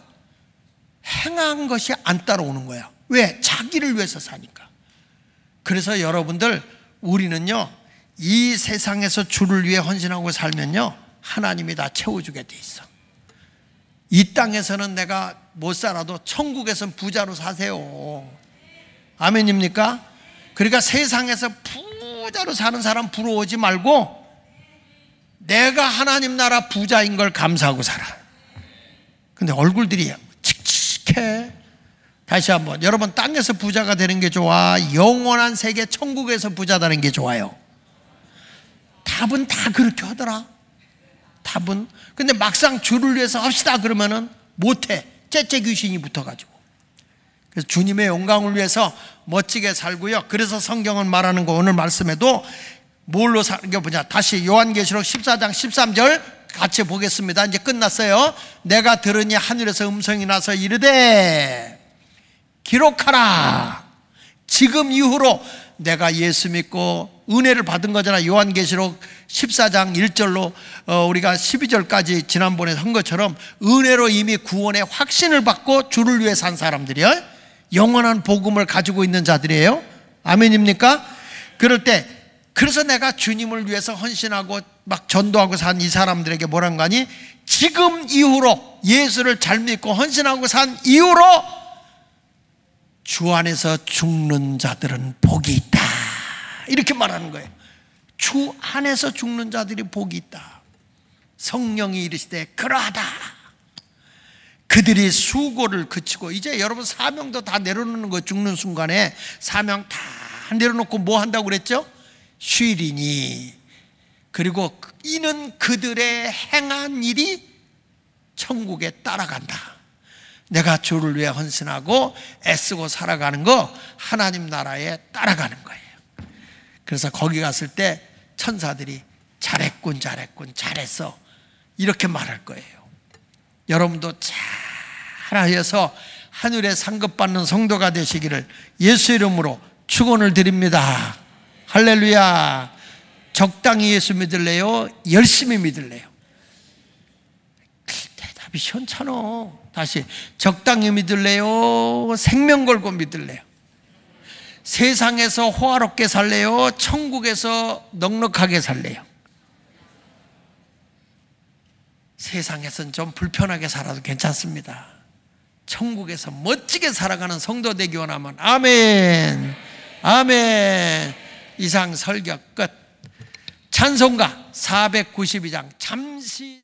행한 것이 안 따라오는 거야. 왜? 자기를 위해서 사니까. 그래서 여러분들 우리는요 이 세상에서 주를 위해 헌신하고 살면요 하나님이 다 채워주게 돼 있어. 이 땅에서는 내가 못 살아도 천국에서는 부자로 사세요. 아멘입니까? 그러니까 세상에서 부자로 사는 사람 부러워하지 말고 내가 하나님 나라 부자인 걸 감사하고 살아. 근데 얼굴들이 칙칙해. 다시 한번 여러분 땅에서 부자가 되는 게 좋아? 영원한 세계 천국에서 부자 되는 게 좋아요? 답은 다 그렇게 하더라. 답은. 근데 막상 주를 위해서 합시다 그러면은 못해. 째째 귀신이 붙어가지고. 그래서 주님의 영광을 위해서 멋지게 살고요. 그래서 성경은 말하는 거 오늘 말씀에도 뭘로 사는 게 뭐냐. 다시 요한계시록 14장 13절 같이 보겠습니다. 이제 끝났어요. 내가 들으니 하늘에서 음성이 나서 이르되 기록하라. 지금 이후로 내가 예수 믿고 은혜를 받은 거잖아. 요한계시록 14장 1절로 우리가 12절까지 지난번에 한 것처럼 은혜로 이미 구원의 확신을 받고 주를 위해 산 사람들이요, 영원한 복음을 가지고 있는 자들이에요. 아멘입니까? 그럴 때 그래서 내가 주님을 위해서 헌신하고 막 전도하고 산 이 사람들에게 뭐란 거니? 지금 이후로 예수를 잘 믿고 헌신하고 산 이후로 주 안에서 죽는 자들은 복이 있다. 이렇게 말하는 거예요. 주 안에서 죽는 자들이 복이 있다. 성령이 이르시되 그러하다. 그들이 수고를 그치고 이제 여러분 사명도 다 내려놓는 거. 죽는 순간에 사명 다 내려놓고 뭐 한다고 그랬죠? 쉬리니 그리고 이는 그들의 행한 일이 천국에 따라간다. 내가 주를 위해 헌신하고 애쓰고 살아가는 거 하나님 나라에 따라가는 거예요. 그래서 거기 갔을 때 천사들이 잘했군 잘했어 이렇게 말할 거예요. 여러분도 잘하여서 하늘에 상급받는 성도가 되시기를 예수 이름으로 축원을 드립니다. 할렐루야. 적당히 예수 믿을래요? 열심히 믿을래요? 대답이 시원찮아. 다시, 적당히 믿을래요? 생명 걸고 믿을래요? 세상에서 호화롭게 살래요? 천국에서 넉넉하게 살래요? 세상에서는 좀 불편하게 살아도 괜찮습니다. 천국에서 멋지게 살아가는 성도 되기 원하면 아멘. 아멘. 이상 설교 끝. 찬송가 492장 잠시